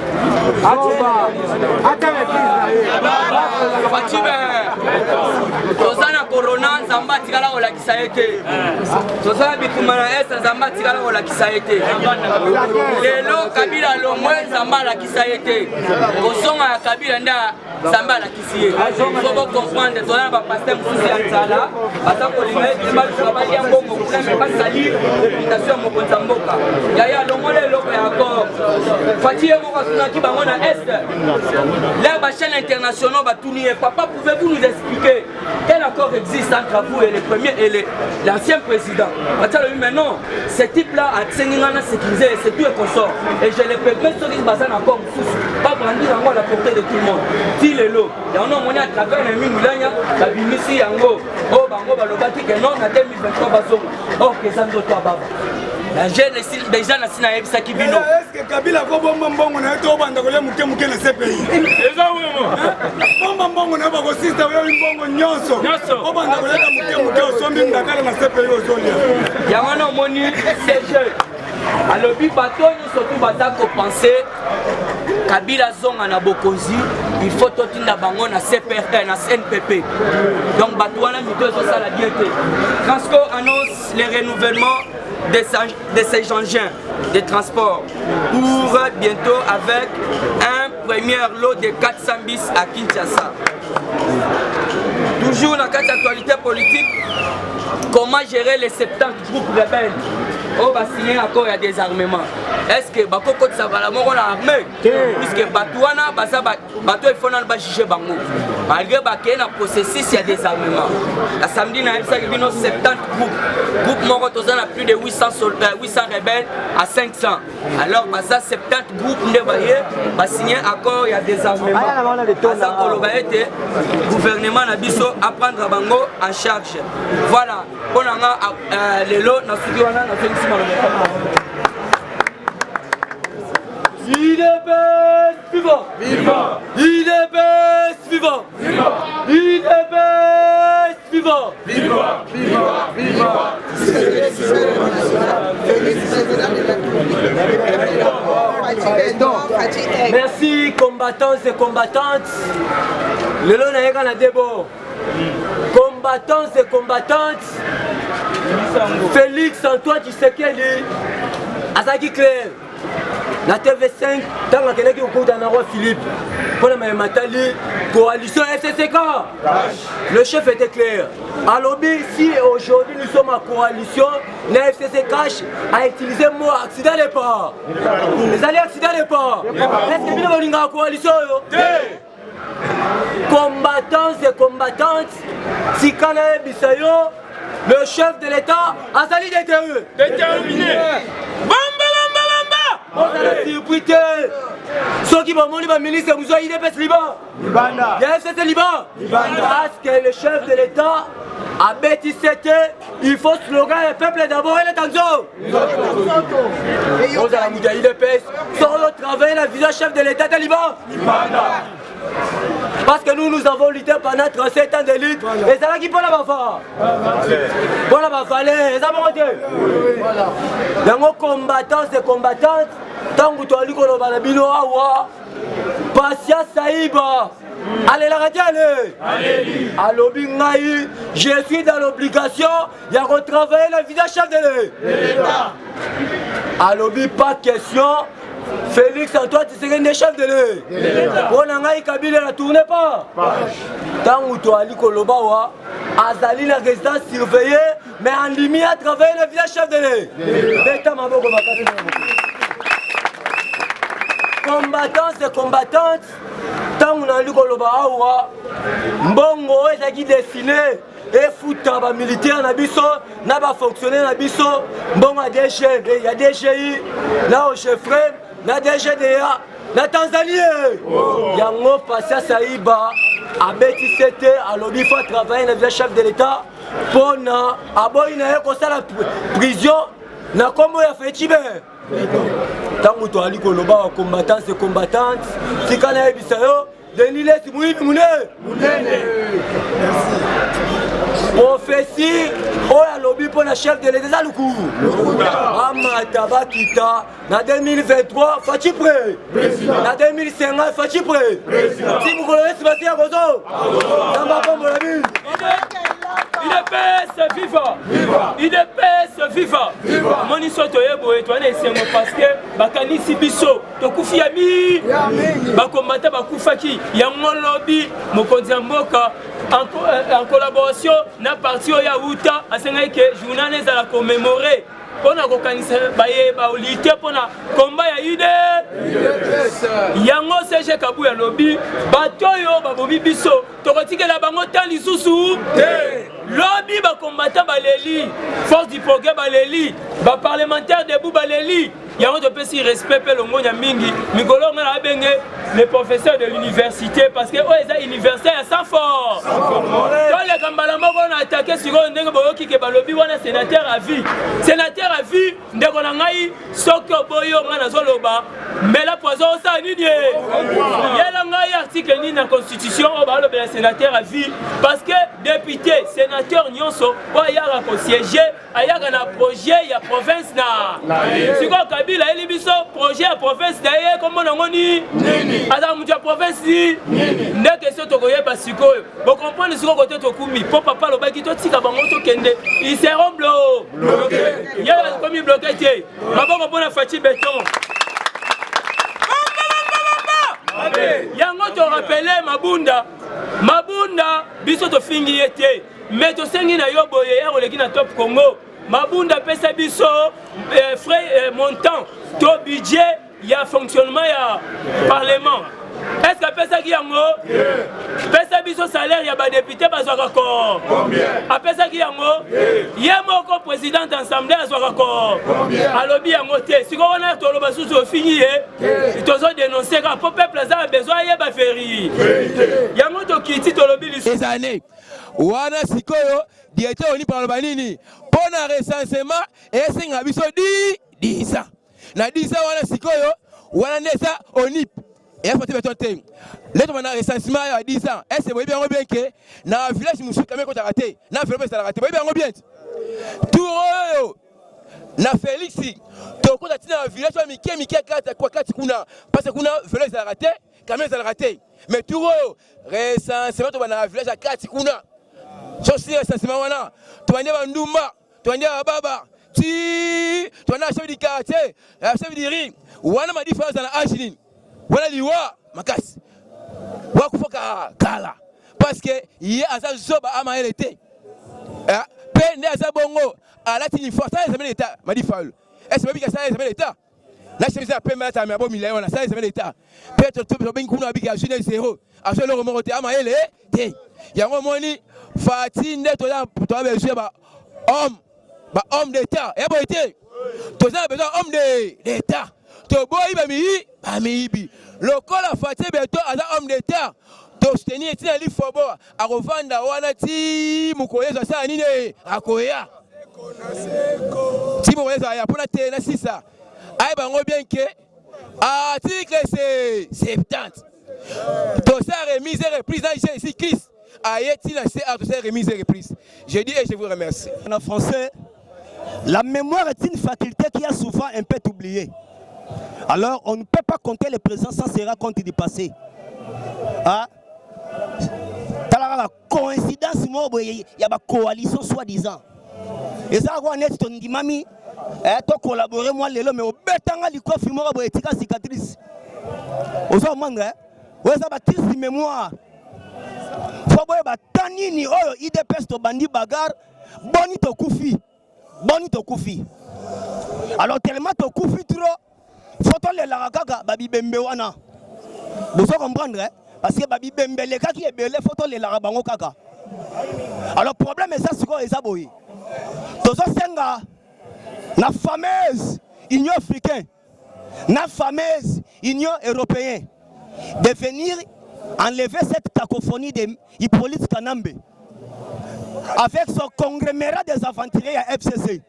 Tozana corona nzamba tikala kolakisa ete. Tozana bitumana esa nzamba tikala kolakisa ete. Lelo Kabila lomwe nzamba alakisa ete. Kosonga ya Kabila nda nzamba alakisi ye. Faut comprendre tozana ba pasteur mususu ya nzala. Bata kolinga ete ba ya bongo kuna me basali réputation mokonza mboka. Yaya lomwe lelo ya accord. Fatih moko sunaki bango na est. Là ba chaîne internationale ba tourner. Papa, pouvez-vous nous expliquer quel accord existe entre vous et le premier et l'ancien président? Mais non, ce type-là a sécurisé c'est tout et consort. Et je le permets ceux qui se basent en accord pas brandir encore la portée de tout le monde. S'il est là, et on a monnaie à travers les Mingulania, la Bimissi Yango, oh Bango Balobati, que non, en 2023, oh, que ça ne doit pas. La jeune déjà na sina yebisa kibino. Est-ce que Kabila ko bomba mbongo na to banda ko le muke na CPI? Eza wemo. Bomba mbongo na ba ko sister yo mbongo nyonso. O banda ko le muke osombi ndakala na CPI ozolia. Yamana moni CG. Alobi bato surtout batako penser Kabila zonga na bokonzi, il faut totinda bango na CPR na CNPP. Donc bato wana mito zo sala diete. Transco annonce les renouvellements de ces engins de transport pour bientôt avec un premier lot de 400 bis à Kinshasa. Toujours dans cette actualité politique, comment gérer les 70 groupes rebelles au signé un accord de désarmement? Est-ce que Bakoko de Savalamo on a armé? Puisque Batouana, Batou il faut pas juger Bango. Malgré qu'il y a un processus, il y a des armements. La samedi, il y a 70 groupes. Groupe Morotosan a plus de 800 rebelles à 500. Alors, 70 groupes ont signé un accord, il y a des armements. Le gouvernement Nabiso à prendre Bango en charge. Voilà. Pour les lots, nous IDPS vivant! Vivant! IDPS vivant! Vivant! IDPS vivant! Vivant! Vivant! Vivant! Merci combattants et combattantes. Le lot n'a pas de débat. Combattants et combattantes. Félix Antoine Tshisekedi Azaki Claire. La TV5, tant que l'on a dans roi Philippe, pour la Matali, coalition FCCK. Le chef était clair. Alors, si aujourd'hui nous sommes en coalition, la FCCK a utilisé le mot accident de pas. Les alliés accident de pas. Est-ce que nous sommes en coalition? Combattants et combattantes, si Kanae Bissayo, le chef de l'État a sali déterminé. On a la surprise. Ceux qui vont mourir, le ministre vous avez IDPS Liban. C'est Liban. Parce que le chef de l'État a bêti il faut slogan le peuple d'abord et le tanzo. On a la mouille IDPS. Sans le travail, la visage chef de l'État de Liban. Parce que nous avons lutté pendant 37 ans de lutte. Et c'est là qui peut la bafa. Pour la bafa, les amoureux. Dans combattants et combattantes, tant que tu as lu qu'on a bino awa, Passia Saïba. Allez la radio, allez. Allô Bingaï, je suis dans l'obligation de retravailler le visage chef de l'État. Allô pas question. Félix Antoine Tshisekedi est chef de l'État. On a eu Kabila ne tourne pas. Tant que tu as dit que Azali la résidence surveillée, mais en limite à travailler le village chef de l'État. Combattants et combattantes, tant qu'on a dit que Mbongo est destiné et foutre les militaires n'a pas fonctionné, Mbongo a des chefs, il y a des GI, là au chef frère. Na DGDA, na Tanzanie, Yango Passia Saïba, a bêti c'était, alors il faut travailler avec le chef de l'État pour na aboyer la prison, na combo ya fait tibe. Tant que tu as dit que le bas combattants et combattantes, si quand on a eu ça, Denis laisse mourir, prophétie oyo alobi mpona chef de l'état eza lukumu amata bakita na 2023 faci prêt na 2050 faci prêt ti mokolo esi basi ya kozo namba pambola bini IDPS viva! IDPS viva! Moni soto yebo etwana esengo parce que bakanisi biso tokufi ya mi bakomata bakufaki ya ngolobi mokonzi ya mboka en collaboration na parti oya uta asengai ke journal ezala commémorer pona kokanisa bayeba olite pona komba ya IDPS yango CG Kabuya lobi batoyo babobi biso tokotikela bango tan lisusu lobby ba combattant baleli force du progrès baleli ba parlementaire debout baleli yango to pesi respect pe longonya mingi mikolo ngala benge les professeurs de l'université parce que oh eza université ya sans fort dans les kambala moko na attaquer sur ndenge boyoki ke balobi wana sénateur à vie ndeko na ngai soko boyo ngana zoloba mais la poison ça nini yela ngai article ni na constitution o ba le sénateur à vie parce que député sénateur nyonso oyaka ko siéger ayaka na projet ya province na siko kabila eli biso projet ya province na ye kombo na ngoni aza mutu ya province ni ndeke so tokoyeba sikoyo bo comprendre siko côté tokumi po papa lobaki to tika bango to kende ils seront bloqués yela komi bloqué te maboko pona faci béton yango to rappeler mabunda biso to fingi yete mais to sengi na yo boye ya koleki na top Congo mabunda pesa biso frais montant to budget ya fonctionnement ya parlement est-ce que pesa ki yango pesa biso salaire ya ba député bazwaka ko apesa ki yango ye moko président assemblée azwaka ko alobi yango te siko wana toloba susu ofini ye tozo dénoncer ka peuple a besoin ye ba feri yango to kiti tolobi les années wana sikoyo directeur oni par banini pona recensement et singa biso 10 ans na 10 ans wana sikoyo wana nesa onip et faut te mettre thème les to na recensement ya 10 ans est ce bien que na village musu quand même ko raté na village ça raté bien bien tout na Félix to ko tina village wa mike kata kwa kati kuna parce que kuna village ça raté quand même ça raté mais tout recensement to na village à kati kuna chosi recensement wana to ande bandumba to ande baba ti to na chef du quartier chef du ring wana ma différence na agilin voilà liwa makasi wakufoka kala parce que hier aza zoba ama elete pe ne aza bongo alati ni force ça c'est l'état ma dit faul est-ce que ça c'est l'état la chemise a pe mata mais bon million na ça c'est l'état peut-être to ben kuna bika june 0 a solo remonter ama elete yango moni fati nde to ya to besoin ba homme d'état et bon été to za besoin homme d'état to boy ba mibi lokola fati beto aza homme d'état to soutenir tina li fobo a revanda wana ti mukoyezo sa nini akoya ti mukoyezo ya pona te na sisa ay bango bien que article 70 to sa remise et reprise dans ici Christ ayeti na c'est to sa remise et reprise je dis et je vous remercie. En français, la mémoire est une faculté qui a souvent un peu oubliée. Alors, on ne peut pas compter les présents sans se rendre compte du passé. Ah, la coïncidence, il y a une coalition soi-disant. Et ça, on est ton dimami, tu collaborer moi les mais au bétanga li ko filmo ba etika cicatrice. Ozo manga, ouais ça ba triste mémoire. Faut boye ba tanini oyo IDPS to bandi bagar, boni to kufi. Alors tellement to kufi trop photo le la kaka babi bembe wana vous comprendre parce que babi bembe le kaka qui est belé photo le la bango kaka alors problème c'est ça c'est quoi ça boy to so senga na fameuse Union africaine na fameuse Union européenne de venir enlever cette cacophonie de Hippolyte Kanambe avec son conglomérat des aventuriers à FCC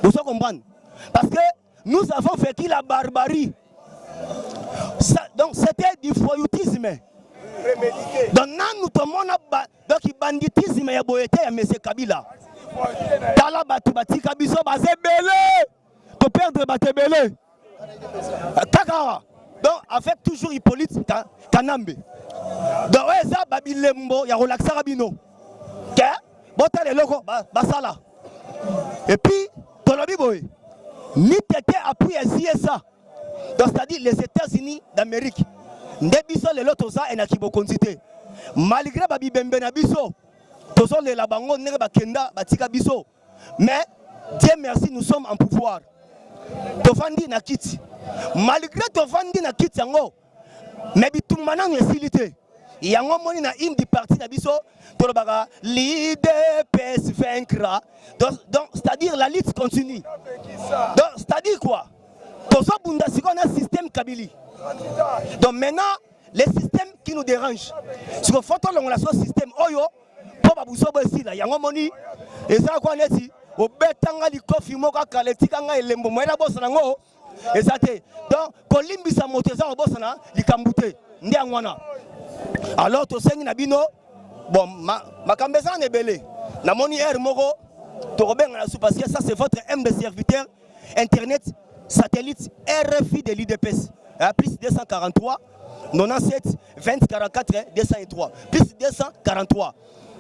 vous comprendre parce que nous avons vécu la barbarie. Ça, donc c'était du voyoutisme. donc nanu tomona donc banditisme ya boyete ya monsieur Kabila tala bato batika biso bazebele to perdre batebele kaka donc avec toujours Hippolyte Kanambe donc eza babilembo ya relaxer bino ke bota le loko basala et puis tolobi boy ni tete appui ça donc c'est-à-dire les États-Unis d'Amérique nde biso lelo toza enaki bokonzite malgré babibembe na biso tozo le la bango ndenge bakenda batika biso mais Dieu merci nous sommes en pouvoir tovandi na kiti malgré tovandi na kiti yango mais bitumana no esilite yango moni na hymne du parti na biso tolobaka l'IDPS vaincra donc c'est-à-dire la lutte continue donc c'est-à-dire quoi tozo bunda siko na système Kabili. Donc maintenant, les systèmes qui nous dérangent, c'est que faut que le système oyo pour babuso bosi la yango moni et ça quoi neti au betanga li kofi moka kaletika nga elembo moela bosa nango et ça te donc kolimbisa moteza bosa na likambute ndi angwana alors to sengi na bino bon makambeza na belé na moni air moko to robenga na sous parce que ça c'est votre M de serviteur internet satellite RFI de l'IDPS. Plus 243 97 20 44 203 plus 243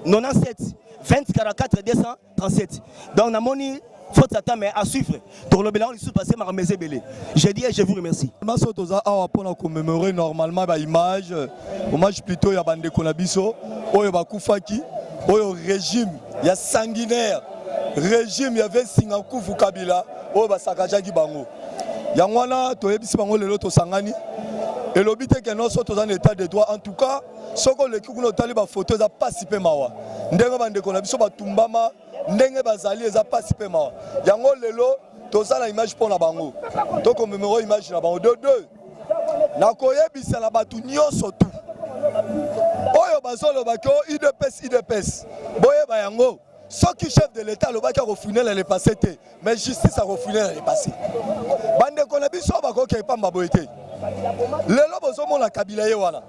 97 20 44 237 donc na moni faut s'attendre à suivre pour le bilan il se passer ma mesé belé je dis et je vous remercie maso toza awa pona commémorer normalement ba image hommage plutôt ya bande konabiso oyo bakufaki oyo régime ya sanguinaire régime ya vesinga kufu Kabila oyo basakajaki bango yangwana toyebisi bango lelo tosangani et l'obité que nous sommes en état de droit en tout cas ce que le kikuno tali ba photo za participer mawa ndenge bande ko na biso batumbama ndenge bazali eza participer mawa yango lelo tozala image pour na bango to commémorer image na bango de deux na koyebisa na batu nyonso tu oyo bazolo bako IDPS boye ba yango ce qui chef de l'état le baki a refusé l'année passée mais justice a refusé l'année passée bande ko na biso bako ke pamba boyete lelo bozomo na Kabila ye wana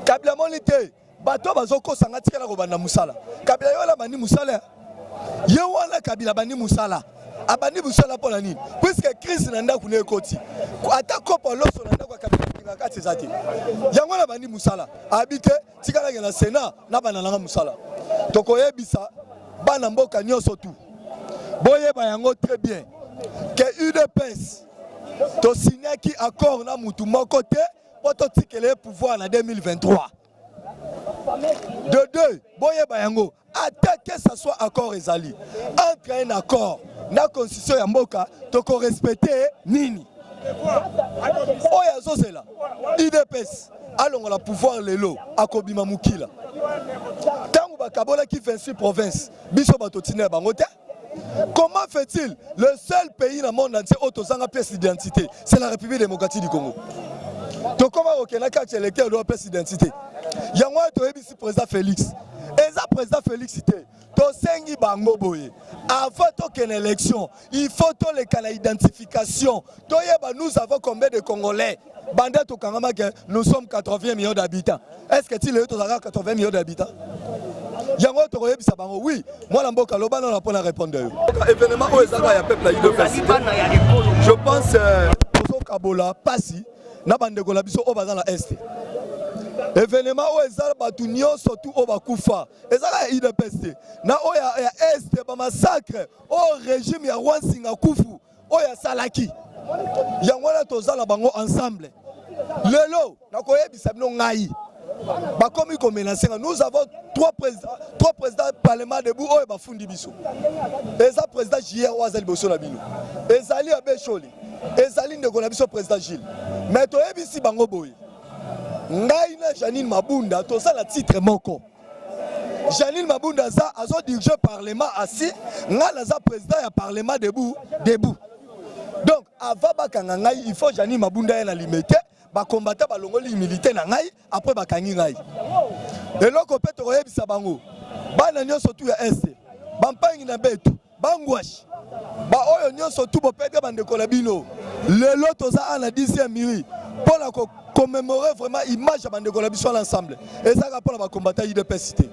Kabila monite bato bazoko sanga tika na ko banda musala Kabila yo la bandi musala ye wana Kabila bandi musala abandi musala pour nini puisque crise na ndako ne koti ata kopo loso na ndako Kabila kati zati yango na bandi musala habite tika na Sénat na bana na musala tokoyebisa bana mboka nyonso tu boye ba yango très bien que UDPS to signé qui accord na mutu moko te poto tikele pouvoir na 2023 de deux boye ba yango attaquer ça soit accord ezali entre un accord na constitution ya mboka to ko respecter nini oya zozela IDPS alongo la pouvoir lelo akobima mukila tangu bakabola ki 26 provinces biso batotina bango te. Comment fait-il le seul pays dans le monde entier où tu as une pièce d'identité? C'est la République démocratique du Congo. Donc comment on a carte électorale de pièce d'identité? Il y a un président Félix. Et ça président Félix c'était Tosengi Bango Boye. Avant qu'une élection, il faut les canaux d'identification. Nous avons combien de Congolais? Bandet au Kangama que nous sommes 80 millions d'habitants. Est-ce que tu as 80 millions d'habitants? Yango to yebisa bango oui moi la mboka loba na pona répondre événement o ezaka ya peuple na IDPS je pense ozo kabola pasi na bande ko la biso o baza na est événement o ezala batu nyonso tu o bakufa ezala ya IDPS na o ya est ba massacre o régime ya Rwansinga kufu o ya salaki yango na tozala bango ensemble lelo na ko yebisa bino ngai nous avons trois présidents parlement debout et bafundi biso. Eza président J.R. Wazali Bosso Nabino. Ezali Abecholi. Ezali ndeko na biso président Gilles. Mais to ebisi bango boy. Ngai na Janine Mabunda to ça la titre moko. Janine Mabunda za azo diriger parlement assis, nga na za président ya parlement debout. Donc avant bakanga ngai il faut Janine Mabunda na limité. Ba combattre ba longoli militaire na ngai après ba kangi ngai et loko peto yebisa bango bana nyonso tu ya est bampangi na betu bangwash ba oyo nyonso tu bo pede bande ko la bino lelo toza ana 10e miri pour commémorer vraiment l'image de Bandeko na biso l'ensemble. Et ça rapport à combattre UDPS cité.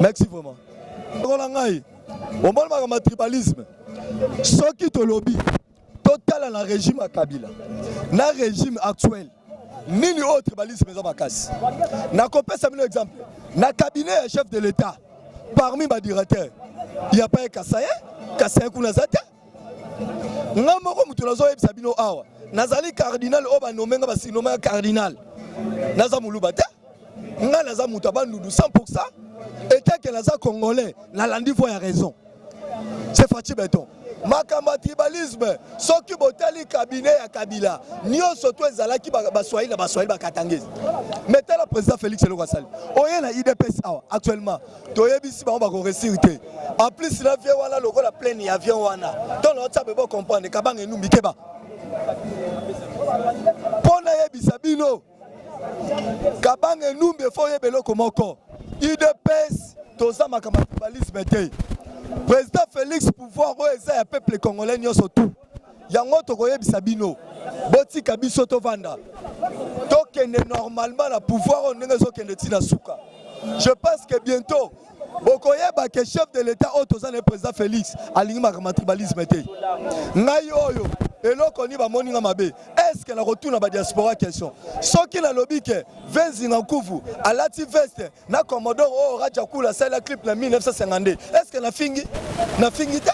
Merci vraiment. On parle de tribalisme. Ce qui te lobby, total dans le régime à Kabila, dans le régime actuel, ni autre tribalisme dans ma casse. Na compé ça un exemple. Na cabinet chef de l'État, parmi mes directeurs, il n'y a pas un Kassaye, Kassaye Kounazate. Namoko mutulazo yeb Sabino Awa. Nazali cardinal oba nomenga basi nomenga cardinal. Naza mulubata. Nga naza mutabandu 100%. Et tel que naza congolais, na landi voya raison. C'est Fati Beton. Makamba tribalisme, soki botali cabinet ya Kabila, nyo soto ezalaki baswahili na baswahili bakatangezi. Mettez le président Félix Elokasali. Oye na IDPS awa actuellement. Toyebisi ba ko réussir té. En plus la vie wana loko la pleine ya avion wana. Donc on t'a pas comprendre kabanga nous mikeba. Pona yebisa bino. Kabanga nous be fo yebelo komoko. IDPS toza makamba tribalisme té. Président Félix pouvoir oeza ya peuple congolais nyonso tout. Yango tokoyebisa bino. Boti kabiso to vanda. Tokende normalement la pouvoir on ndenge zokende tina suka. Je pense que bientôt bokoyeba que chef de l'État otoza le président Félix alingi makama tribalisme te. Ngai oyo eloko ni ba moninga mabe. Est-ce que la retourne ba diaspora question. Soki la lobby que Venzinga Kuvu alati veste na Commodore o Raja Kula sala clip na 1952. Est-ce que na fingi te?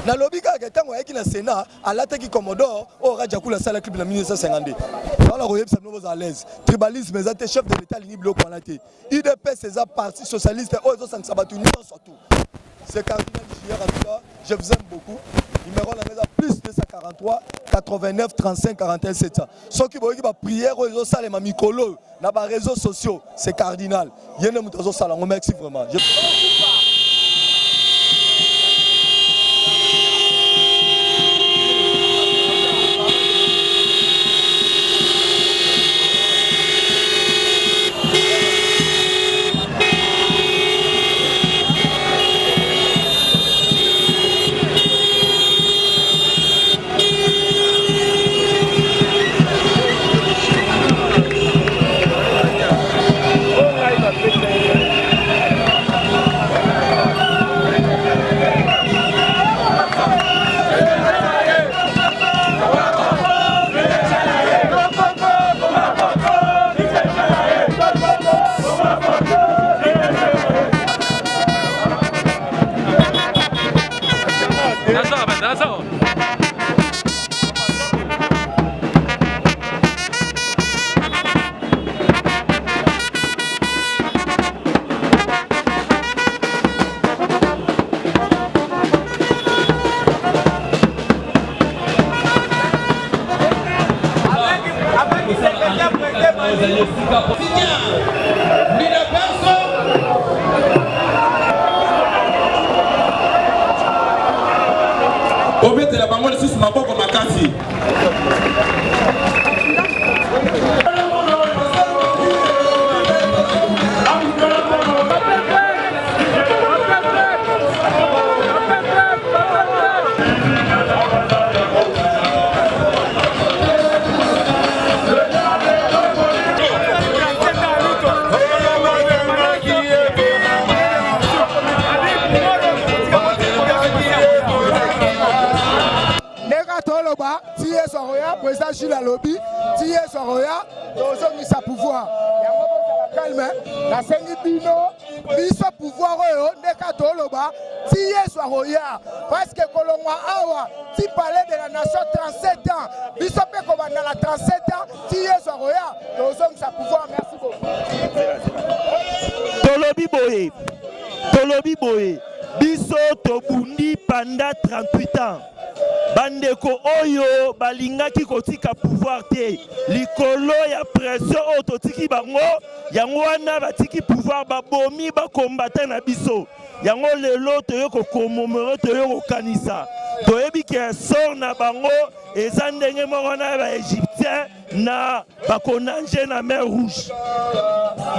Na lobby ka tango yaki na Sénat alati Commodore o Raja Kula sala clip na 1952. Voilà royeb ça nous à l'aise. Tribalisme ezate chef de l'État lini bloc kwalate. IDP c'est un parti socialiste o zo sansabatu ni surtout. C'est cardinal Jira, je vous aime beaucoup. Numéro la maison plus 243 89 35 41 700. Ceux qui vont prière aux réseaux salés, mamikolo, na ba réseaux sociaux, c'est cardinal. Yene mutozo sala, on merci vraiment. Obete la bango lisusu maboko makasi. Président Gilles Lobby, Thié Soroya, nous mis sa pouvoir. Calme, la Sengi Bino, Biso pouvoir, Nekato Loba, Thié Soroya, parce que Kolongwa Awa, tu parlais de la nation 37 ans, Biso Pekova dans la 37 ans, Thié Soroya, nous mis sa pouvoir. Merci beaucoup. Tolobi Boye, Biso Tobundi pendant 38 ans. Bandeko oyo balingaki kotika pouvoir te likolo ya pression ototiki bango yango wana batiki pouvoir babomi ba combattant na biso yango lelo toyo ko commémorer toyo ko kanisa toyebi ke sort na bango eza ndenge moko na ba égyptien na ba konanje na mer rouge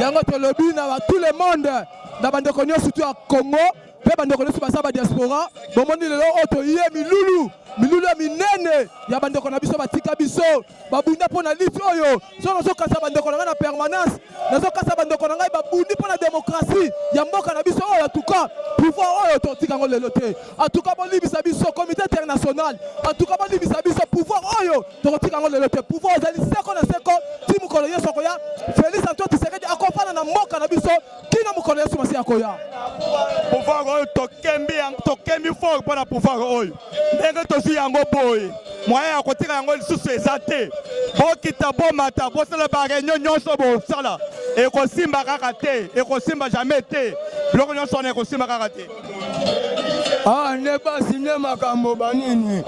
yango tolobi na tout le monde na bandeko nyonso surtout à Congo pe bandeko na biso baza ba diaspora bomoni lelo oto ye milulu ya minene ya bandeko na biso batika biso babunda mpona liti oyo so nazokasa bandeko na ngai na permanence nazokasa bandeko na ngai babundi mpona démocratie ya mboka na biso oyo atuka pouvoir oyo totika yango lelo te atuka bolibisa biso comité international atuka bolibisa biso pouvoir oyo tokotika yango lelo te pouvoir ezali seko na seko ti mokolo yesu akoya Félix Antoine Tshisekedi akofana na mboka na biso kino mokolo yesu masi akoya pouvoir oyo tokembi fort mpona pouvoir oyo ndenge tozwi yango boye moyen ya kotika yango lisusu eza te bokita bomata bosala bareunion nyonso bosala ekosimba kaka te ekosimba jamais te biloko nyonso wana ekosimba kaka te nde basi nde makambo banini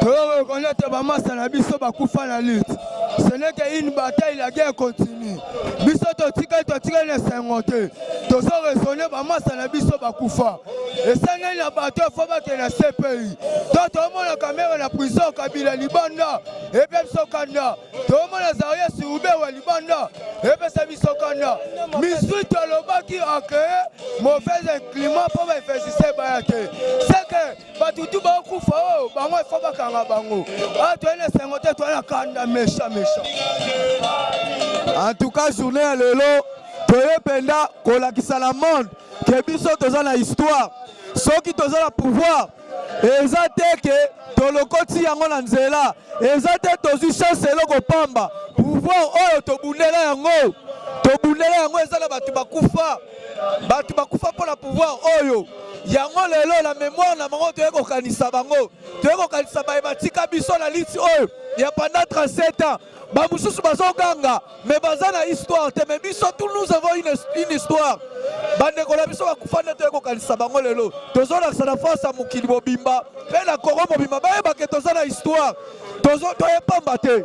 toreconnaître bamasa na biso bakufa na lutte ce n'est qu'une bataille, la guerre continue biso totikali na sengo te tozo raisonner bamasa na biso bakufa esengeli na bato fo bakende na CPI to tomona kamera na prison Kabila libanda epe biso kanda tomona Zaria Surube wa libanda epe biso kanda misui tolobaki a créé mauvais climat pour bainvestisseur baya te c'est que batutu bakufa o bango fo bakanga bango toyena sengo te toyena kanda méchant. En tout cas, journée à lelo, toye penda kolakisa la monde que biso toza na histoire, ceux qui toza la pouvoir, eza te ke tolokoti yango na nzela, eza te tozi chance eloko pamba, pouvoir oyo tobundela yango eza na batu bakufa pour la pouvoir oyo. Yango lelo la mémoire na bango toye kokanisa bango, toye kokanisa batika biso na liti oyo ya pendant 37 ans. Bamususu bazoganga mais baza na histoire te mais biso tous nous avons une histoire bandeko na biso bakufana te kokanisa bango lelo tozolakisa na face ya mokili mobimba mpe na Congo mobimba bayebake toza na histoire toyepamba te.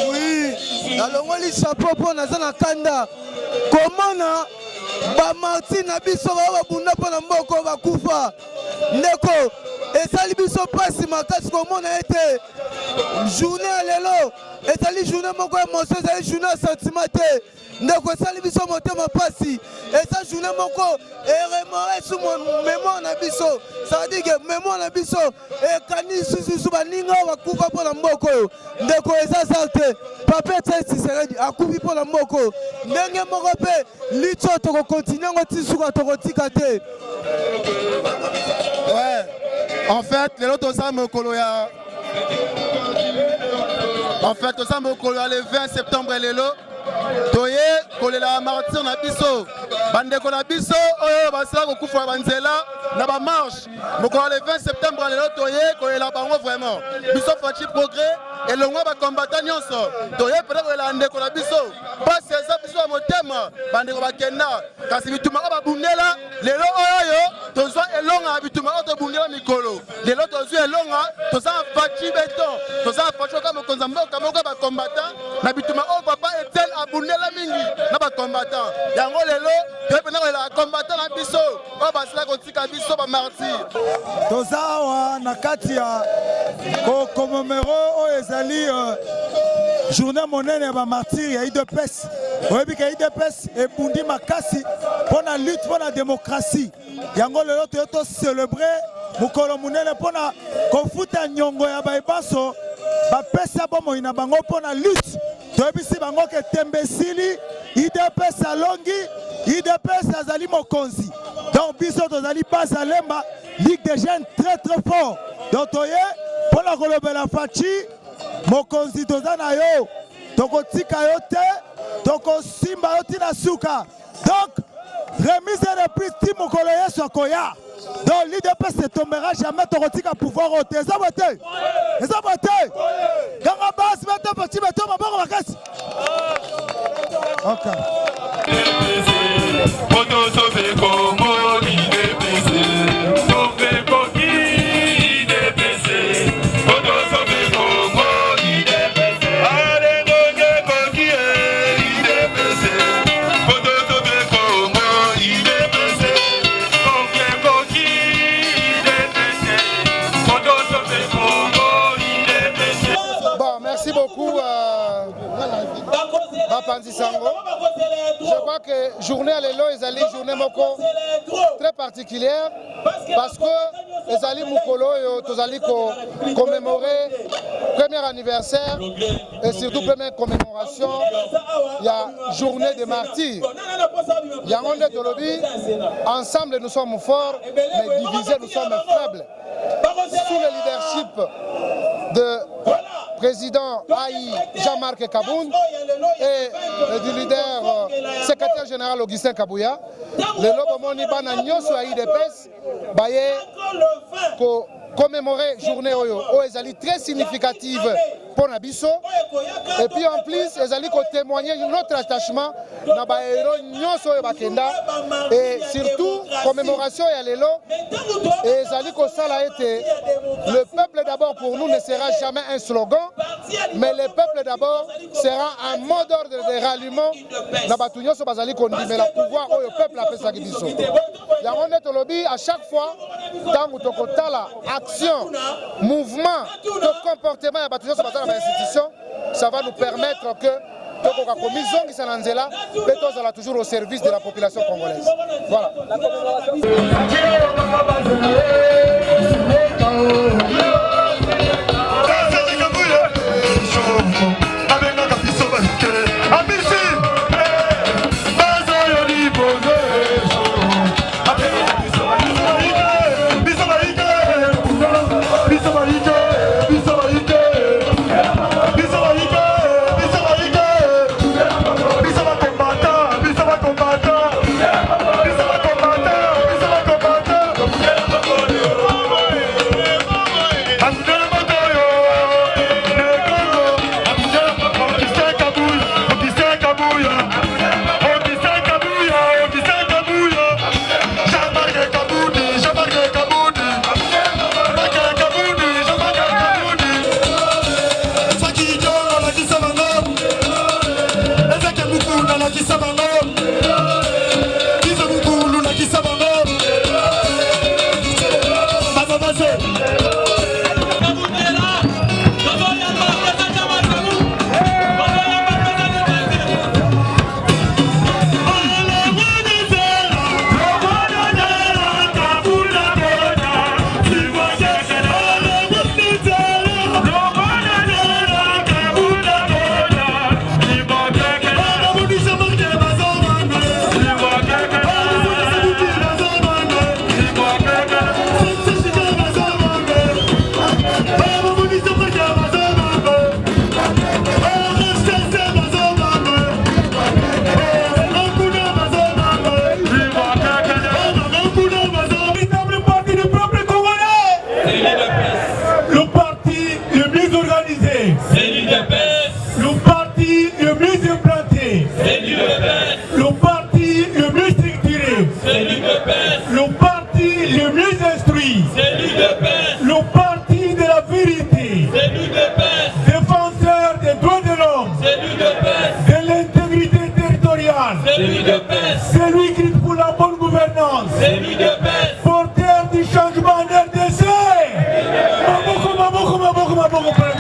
Oui, nalongoli chapeau mpo naza na kanda komona bamarti na biso bao babunda mpo na mboko bakufa ndeko esali biso pasi makasi komona ete journée ya lelo ezali journée moko émotion ezali journée ya sentiment te ndeko esali biso motema pasi eza journée moko eremore su mémoire na biso c'est-à-dire que mémoire na biso ekani susu baninga oyo bakufa mpo na mboka oyo ndeko eza sale te papa Tshisekedi akufi mpo na mboka oyo ndenge moko mpe licho tokokontinue yango ti suka tokotika te. Ouais, en fait lelo toza mokolo ya le 20 septembre lelo toye kolela martyr na biso bandeko na biso oyo basala kokufa banzela na ba marche mokolo le 20 septembre lelo toye kolela bango vraiment biso fachi progrès elongwa ba combattant nyonso toye pele kolela ndeko na biso pasi eza biso ya motema bandeko bakenda kasi bituma ko babundela lelo oyo tozwa elonga bituma ko tobundela mikolo lelo tozwa elonga toza fachi beton toza fachi ka mokonza mboka moko ba combattant na bituma o papa etel abundela mingi na ba combattant yango lelo toye pele kolela combattant na biso o basala kotika biso ba martyr toza awa na kati ya kokomomero oyo ezali journée monene ya bamartyr ya UDPS oyebi ka UDPS ebundi makasi mpona lutte mpona démocratie yango lelo toye tocelebre mokolo monene mpona kofuta nyongo ya bayebaso bapesa bomoi na bango mpona lutte toyebisi bango ke tembe esili UDPS alongi UDPS azali mokonzi donc biso tozali base alemba ligue des jeunes très fort donc toye mpona kolobela faci mokonzi toza na yo tokotika yo te tokosimba yo tina suka donc remise et reprise ti mokolo yesu akoya donc l'UDPS ne tombera jamais tokotika pouvoir o te eza bote ganga basi beto poti beto maboko makasi Bapanzi Sango. Je crois que journée à l'élo, ils allaient journée moko très particulière parce que les alliés Mukolo tous allés commémorer premier anniversaire et surtout première commémoration. Il y a journée des martyrs. Il y a un de lobby. Ensemble nous sommes forts, mais divisés nous sommes faibles. Sous le leadership de président Aïe Jean-Marc Kaboun et du leader secrétaire général Augustin Kabouya, le Lobomoni Bana Nyoso Aïdepes, Baye, commémorer journée Oyo, Ezali très significative pour Nabiso. Et puis en plus, Ezali témoigner notre attachement na Baero Nyoso Bakenda et surtout commémoration et Alelo. Et Ezali Kosala a été le peuple d'abord pour nous ne sera jamais un slogan, mais le peuple d'abord sera un mot d'ordre de ralliement. Nabatu Nyoso Bazali Kondi, mais le pouvoir au peuple appelle ça Gibiso. Yaronde Tolobi à chaque fois, tant que Tokotala action, mouvement, de comportement à Batu Nyoso Bazali institution, ça va nous permettre que Tokoka Komizong Sananzela, Beto sera toujours au service de la population congolaise. Voilà. C'est lui qui lutte pour la bonne gouvernance. C'est lui de paix. Porteur du changement en RDC. Maboko, maboko, maboko, maboko.